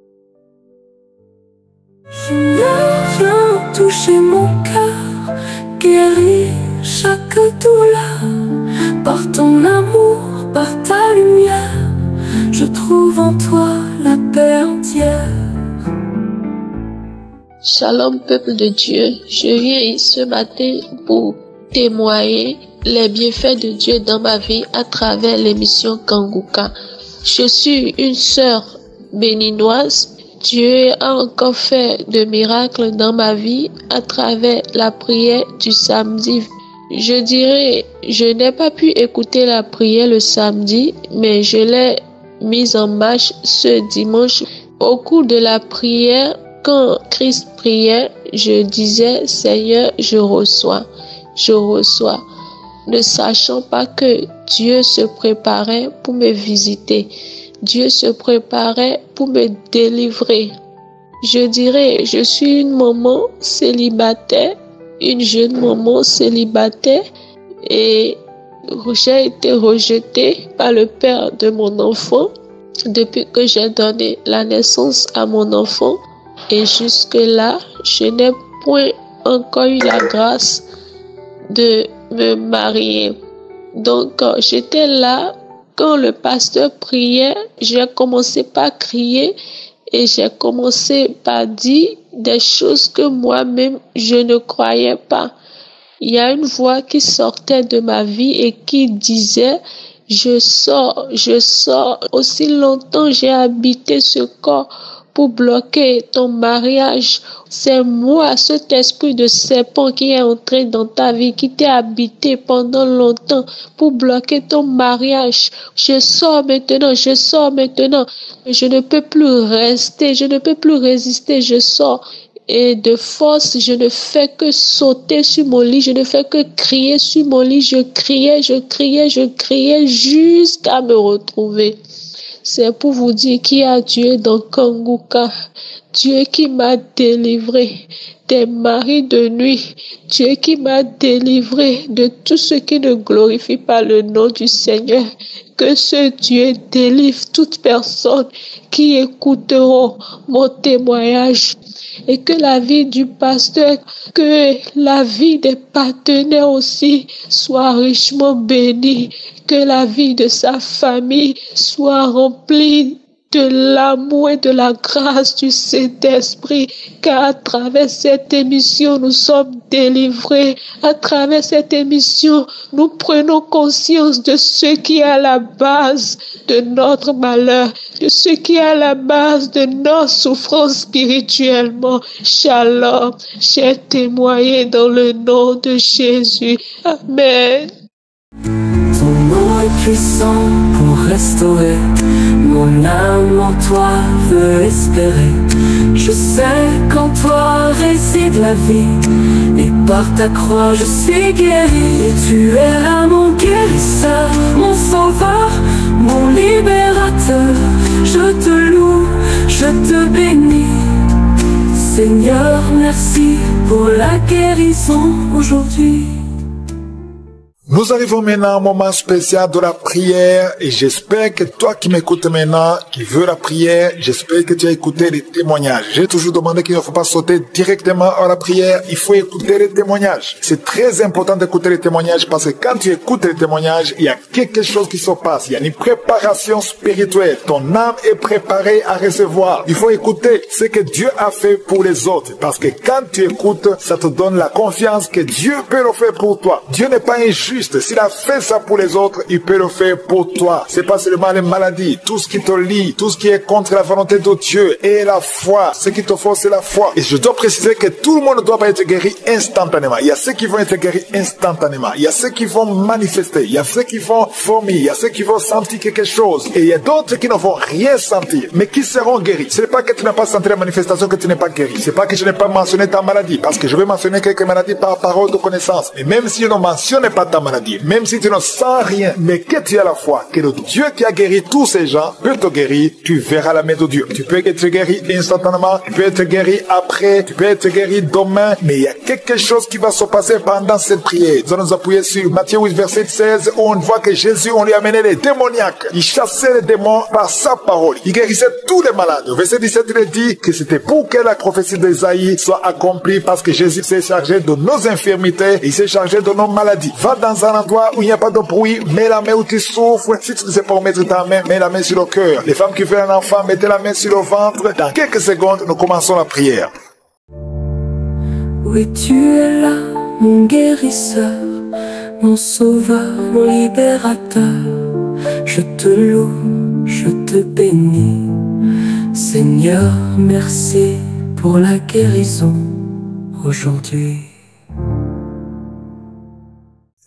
Viens toucher mon cœur, guérir chaque douleur. Par ton amour, par ta lumière, je trouve en toi la paix entière. Shalom peuple de Dieu, je viens ce matin pour témoigner les bienfaits de Dieu dans ma vie à travers l'émission Kanguka. Je suis une sœur béninoise Dieu a encore fait de miracles dans ma vie à travers la prière du samedi. Je dirais, je n'ai pas pu écouter la prière le samedi, mais je l'ai mise en marche ce dimanche. Au cours de la prière, quand Christ priait, je disais, Seigneur, je reçois, ne sachant pas que Dieu se préparait pour me visiter. Dieu se préparait pour me délivrer. Je dirais, je suis une maman célibataire, une jeune maman célibataire, et j'ai été rejetée par le père de mon enfant depuis que j'ai donné la naissance à mon enfant. Et jusque-là, je n'ai point encore eu la grâce de me marier. Donc, j'étais là. Quand le pasteur priait, j'ai commencé par crier et j'ai commencé par dire des choses que moi-même je ne croyais pas. Il y a une voix qui sortait de ma vie et qui disait, je sors. Aussi longtemps j'ai habité ce corps pour bloquer ton mariage. C'est moi, cet esprit de serpent qui est entré dans ta vie, qui t'a habité pendant longtemps pour bloquer ton mariage. Je sors maintenant. Je ne peux plus rester, je ne peux plus résister, je sors. Et de force, je ne fais que sauter sur mon lit, je ne fais que crier sur mon lit. Je criais jusqu'à me retrouver. C'est pour vous dire qu'il y a Dieu dans Kanguka, Dieu qui m'a délivré des maris de nuit, Dieu qui m'a délivré de tout ce qui ne glorifie pas le nom du Seigneur. Que ce Dieu délivre toute personne qui écouteront mon témoignage. Et que la vie du pasteur, que la vie des partenaires aussi soit richement bénie. Que la vie de sa famille soit remplie de l'amour et de la grâce du Saint-Esprit, car à travers cette émission, nous sommes délivrés. À travers cette émission, nous prenons conscience de ce qui est à la base de notre malheur, de ce qui est à la base de nos souffrances spirituellement. Shalom, j'ai témoigné dans le nom de Jésus. Amen. Ton nom est puissant pour restaurer. Mon âme en toi veut espérer. Je sais qu'en toi réside la vie, et par ta croix je suis guéri. Et tu es là mon guérisseur, mon sauveur, mon libérateur. Je te loue, je te bénis. Seigneur, merci pour la guérison aujourd'hui. Nous arrivons maintenant à un moment spécial de la prière et j'espère que toi qui m'écoutes maintenant, qui veux la prière, j'espère que tu as écouté les témoignages. J'ai toujours demandé qu'il ne faut pas sauter directement à la prière, il faut écouter les témoignages. C'est très important d'écouter les témoignages parce que quand tu écoutes les témoignages, il y a quelque chose qui se passe. Il y a une préparation spirituelle. Ton âme est préparée à recevoir. Il faut écouter ce que Dieu a fait pour les autres parce que quand tu écoutes, ça te donne la confiance que Dieu peut le faire pour toi. Dieu n'est pas injuste. S'il a fait ça pour les autres, il peut le faire pour toi. C'est pas seulement les maladies, tout ce qui te lie, tout ce qui est contre la volonté de Dieu et la foi. Ce qui te faut, c'est la foi. Et je dois préciser que tout le monde ne doit pas être guéri instantanément. Il y a ceux qui vont être guéris instantanément. Il y a ceux qui vont manifester. Il y a ceux qui vont vomir. Il y a ceux qui vont sentir quelque chose. Et il y a d'autres qui ne vont rien sentir, mais qui seront guéris. Ce n'est pas que tu n'as pas senti la manifestation que tu n'es pas guéri. C'est pas que je n'ai pas mentionné ta maladie, parce que je vais mentionner quelques maladies par parole de connaissance. Mais même si je ne mentionne pas ta maladie, même si tu ne sens rien, mais que tu as la foi, que le Dieu qui a guéri tous ces gens peut te guérir, tu verras la main de Dieu. Tu peux être guéri instantanément, tu peux être guéri après, tu peux être guéri demain, mais il y a quelque chose qui va se passer pendant cette prière. Nous allons nous appuyer sur Matthieu 8, verset 16, où on voit que Jésus, on lui amenait les démoniaques. Il chassait les démons par sa parole. Il guérissait tous les malades. Au verset 17, il dit que c'était pour que la prophétie d'Ésaïe soit accomplie, parce que Jésus s'est chargé de nos infirmités, et il s'est chargé de nos maladies. Va dans un endroit où il n'y a pas de bruit, mets la main où tu souffres. Si tu ne sais pas où mettre ta main, mets la main sur le cœur. Les femmes qui veulent un enfant, mettez la main sur le ventre. Dans quelques secondes, nous commençons la prière. Oui, tu es là, mon guérisseur, mon sauveur, mon libérateur. Je te loue, je te bénis. Seigneur, merci pour la guérison aujourd'hui.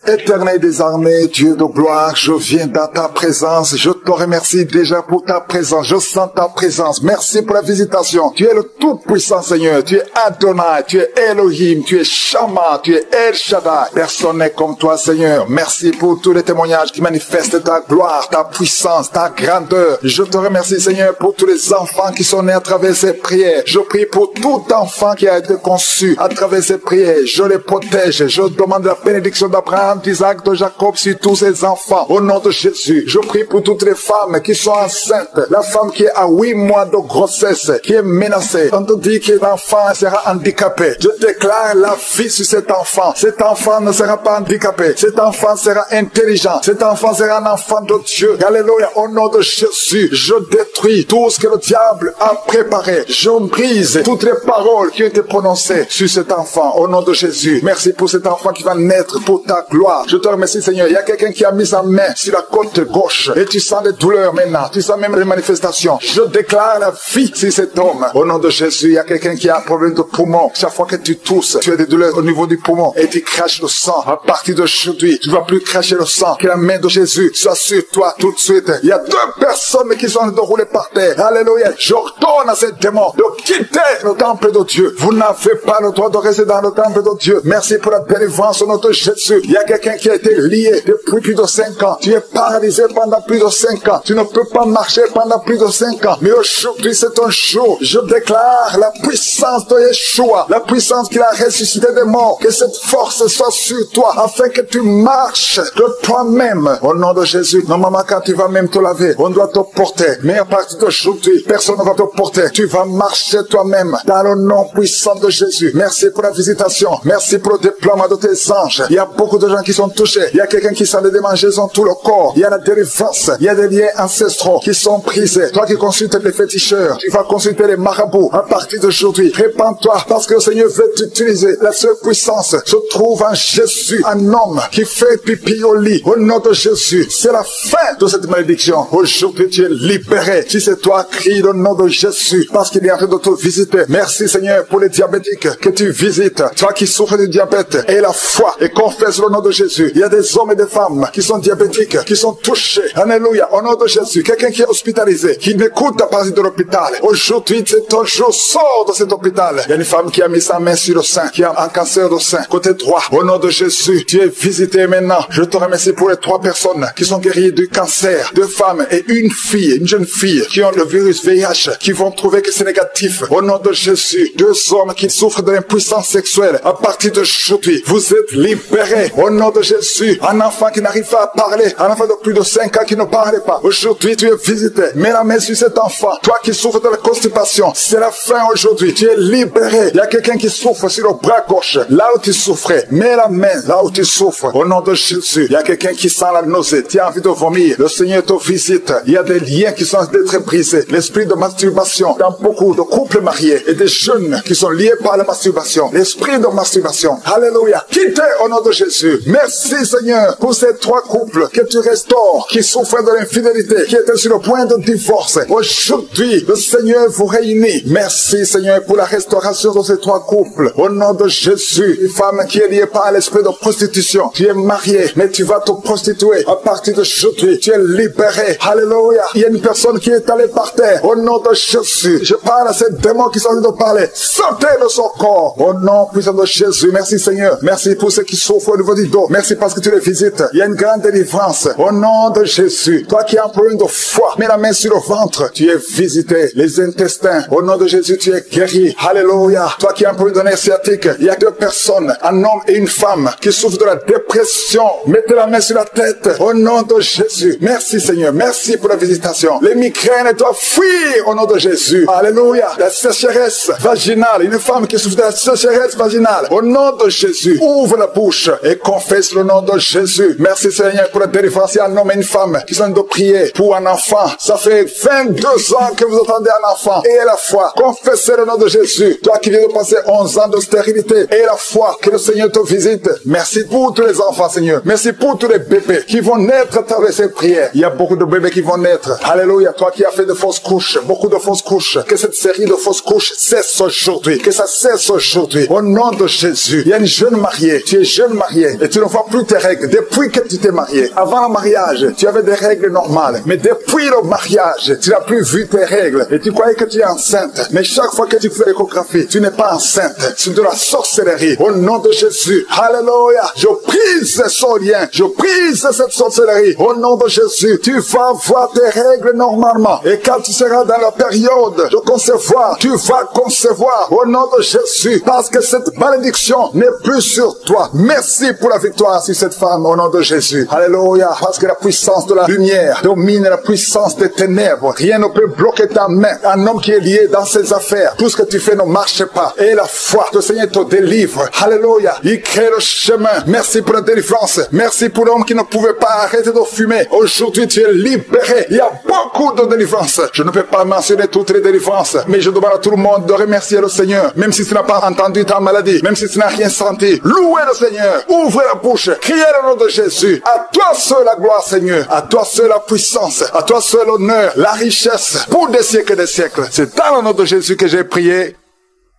Éternel des armées, Dieu de gloire, je viens dans ta présence. Je te remercie déjà pour ta présence. Je sens ta présence. Merci pour la visitation. Tu es le Tout-Puissant Seigneur. Tu es Adonai, tu es Elohim, tu es Shama, tu es El Shaddai. Personne n'est comme toi Seigneur. Merci pour tous les témoignages qui manifestent ta gloire, ta puissance, ta grandeur. Je te remercie Seigneur pour tous les enfants qui sont nés à travers ces prières. Je prie pour tout enfant qui a été conçu à travers ces prières. Je les protège. Je demande la bénédiction d'Abraham, d'Isaac, de Jacob sur tous ces enfants. Au nom de Jésus, je prie pour toutes les femmes qui sont enceintes. La femme qui est à 8 mois de grossesse, qui est menacée. On te dit que l'enfant sera handicapé. Je déclare la vie sur cet enfant. Cet enfant ne sera pas handicapé. Cet enfant sera intelligent. Cet enfant sera un enfant de Dieu. Alléluia. Au nom de Jésus, je détruis tout ce que le diable a préparé. Je brise toutes les paroles qui ont été prononcées sur cet enfant. Au nom de Jésus. Merci pour cet enfant qui va naître pour ta gloire. Je te remercie Seigneur. Il y a quelqu'un qui a mis sa main sur la côte gauche et tu sens des douleurs maintenant. Tu sens même les manifestations. Je déclare la vie sur cet homme. Au nom de Jésus, il y a quelqu'un qui a un problème de poumon. Chaque fois que tu tousses, tu as des douleurs au niveau du poumon et tu craches le sang. À partir d'aujourd'hui, tu ne vas plus cracher le sang. Que la main de Jésus soit sur toi tout de suite. Il y a 2 personnes qui sont en train de rouler par terre. Alléluia. J'ordonne à ces démons de quitter le temple de Dieu. Vous n'avez pas le droit de rester dans le temple de Dieu. Merci pour la délivrance au nom de Jésus. Il y a quelqu'un qui a été lié depuis plus de 5 ans. Tu es paralysé pendant plus de 5 ans. Tu ne peux pas marcher pendant plus de 5 ans. Mais aujourd'hui, c'est un jour. Je déclare la puissance de Yeshua, la puissance qu'il a ressuscité des morts. Que cette force soit sur toi afin que tu marches de toi-même. Au nom de Jésus. Normalement, quand tu vas même te laver, on doit te porter. Mais à partir d'aujourd'hui, personne ne va te porter. Tu vas marcher toi-même dans le nom puissant de Jésus. Merci pour la visitation. Merci pour le déploiement de tes anges. Il y a beaucoup de gens qui sont touchés. Il y a quelqu'un qui sent des démangeaisons tout le corps. Il y a la délivrance. Il y a des liens ancestraux qui sont brisés. Toi qui consultes les féticheurs, tu vas consulter les marabouts. À partir d'aujourd'hui, répands-toi parce que le Seigneur veut t'utiliser. La seule puissance se trouve en Jésus, un homme qui fait pipi au lit. Au nom de Jésus, c'est la fin de cette malédiction. Aujourd'hui, tu es libéré. Si c'est toi, crie le nom de Jésus parce qu'il est en train de te visiter. Merci Seigneur pour les diabétiques que tu visites. Toi qui souffres du diabète et la foi et confesse le nom de Jésus. Il y a des hommes et des femmes qui sont diabétiques, qui sont touchés. Alléluia. Au nom de Jésus. Quelqu'un qui est hospitalisé, qui n'écoute à partir de l'hôpital. Aujourd'hui, c'est ton jour. Sors de cet hôpital. Il y a une femme qui a mis sa main sur le sein, qui a un cancer de sein, côté droit. Au nom de Jésus, tu es visité maintenant. Je te remercie pour les 3 personnes qui sont guéries du cancer. 2 femmes et une fille, une jeune fille, qui ont le virus VIH, qui vont trouver que c'est négatif. Au nom de Jésus. 2 hommes qui souffrent de l'impuissance sexuelle. À partir d'aujourd'hui, vous êtes libérés. Au nom de Jésus. Un enfant qui n'arrive pas à parler, un enfant de plus de 5 ans qui ne parlait pas. Aujourd'hui, tu es visité. Mets la main sur cet enfant. Toi qui souffres de la constipation, c'est la fin aujourd'hui. Tu es libéré. Il y a quelqu'un qui souffre sur le bras gauche. Là où tu souffrais, mets la main là où tu souffres. Au nom de Jésus. Il y a quelqu'un qui sent la nausée. Tu as envie de vomir. Le Seigneur te visite. Il y a des liens qui sont en train d'être brisés. L'esprit de masturbation dans beaucoup de couples mariés et des jeunes qui sont liés par la masturbation. L'esprit de masturbation. Alléluia. Quittez au nom de Jésus. Merci Seigneur pour ces 3 couples que tu restaures, qui souffrent de l'infidélité, qui étaient sur le point de divorce. Aujourd'hui, le Seigneur vous réunit. Merci Seigneur pour la restauration de ces 3 couples. Au nom de Jésus, une femme qui est liée par l'esprit de prostitution. Tu es marié, mais tu vas te prostituer. À partir d'aujourd'hui, tu es libéré. Alléluia. Il y a une personne qui est allée par terre. Au nom de Jésus, je parle à ces démons qui sont en train de parler. Sortez de son corps. Au nom puissant de Jésus. Merci Seigneur. Merci pour ceux qui souffrent au niveau du dos. Merci parce que tu les visites. Il y a une grande délivrance. Au nom de Jésus. Toi qui as un problème de foie, mets la main sur le ventre. Tu es visité. Les intestins. Au nom de Jésus, tu es guéri. Alléluia. Toi qui as un problème de nerf sciatique, il y a 2 personnes, un homme et une femme, qui souffrent de la dépression. Mettez la main sur la tête. Au nom de Jésus. Merci Seigneur. Merci pour la visitation. Les migraines doivent fuir au nom de Jésus. Alléluia. La sécheresse vaginale. Une femme qui souffre de la sécheresse vaginale. Au nom de Jésus. Ouvre la bouche et confesse confesse le nom de Jésus. Merci Seigneur pour la délivrance. Il y a un homme et une femme qui sont de prier pour un enfant. Ça fait 22 ans que vous attendez un enfant. Et la foi, confessez le nom de Jésus. Toi qui viens de passer 11 ans de stérilité, et la foi, que le Seigneur te visite. Merci pour tous les enfants, Seigneur. Merci pour tous les bébés qui vont naître à travers ces prières. Il y a beaucoup de bébés qui vont naître. Alléluia. Toi qui as fait de fausses couches, beaucoup de fausses couches, que cette série de fausses couches cesse aujourd'hui. Que ça cesse aujourd'hui. Au nom de Jésus. Il y a une jeune mariée. Tu es jeune mariée et tu ne vois plus tes règles. Depuis que tu t'es marié, avant le mariage, tu avais des règles normales. Mais depuis le mariage, tu n'as plus vu tes règles et tu croyais que tu es enceinte. Mais chaque fois que tu fais l'échographie, tu n'es pas enceinte. C'est de la sorcellerie. Au nom de Jésus. Alléluia. Je brise ce lien. Je brise cette sorcellerie. Au nom de Jésus. Tu vas voir tes règles normalement. Et quand tu seras dans la période de concevoir, tu vas concevoir. Au nom de Jésus. Parce que cette malédiction n'est plus sur toi. Merci pour la victoire sur cette femme. Au nom de Jésus. Alléluia. Parce que la puissance de la lumière domine la puissance des ténèbres. Rien ne peut bloquer ta main. Un homme qui est lié dans ses affaires. Tout ce que tu fais ne marche pas. Et la foi, le Seigneur te délivre. Alléluia. Il crée le chemin. Merci pour la délivrance. Merci pour l'homme qui ne pouvait pas arrêter de fumer. Aujourd'hui, tu es libéré. Il y a beaucoup de délivrances. Je ne peux pas mentionner toutes les délivrances, mais je demande à tout le monde de remercier le Seigneur. Même si tu n'as pas entendu ta maladie, même si tu n'as rien senti, louez le Seigneur. Ouvre la bouche. Criez le nom de Jésus. À toi seul la gloire, Seigneur. À toi seul la puissance. À toi seul l'honneur, la richesse, pour des siècles et des siècles. C'est dans le nom de Jésus que j'ai prié.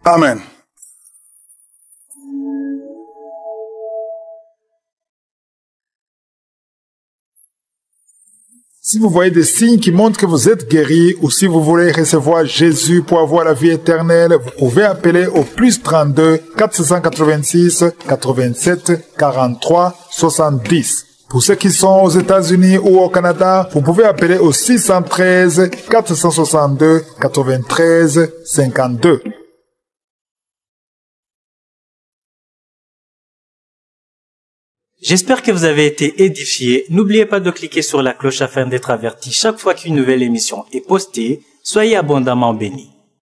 Amen. Si vous voyez des signes qui montrent que vous êtes guéri ou si vous voulez recevoir Jésus pour avoir la vie éternelle, vous pouvez appeler au plus 32 486 87 43 70. Pour ceux qui sont aux États-Unis ou au Canada, vous pouvez appeler au 613 462 93 52. J'espère que vous avez été édifiés. N'oubliez pas de cliquer sur la cloche afin d'être averti chaque fois qu'une nouvelle émission est postée. Soyez abondamment bénis.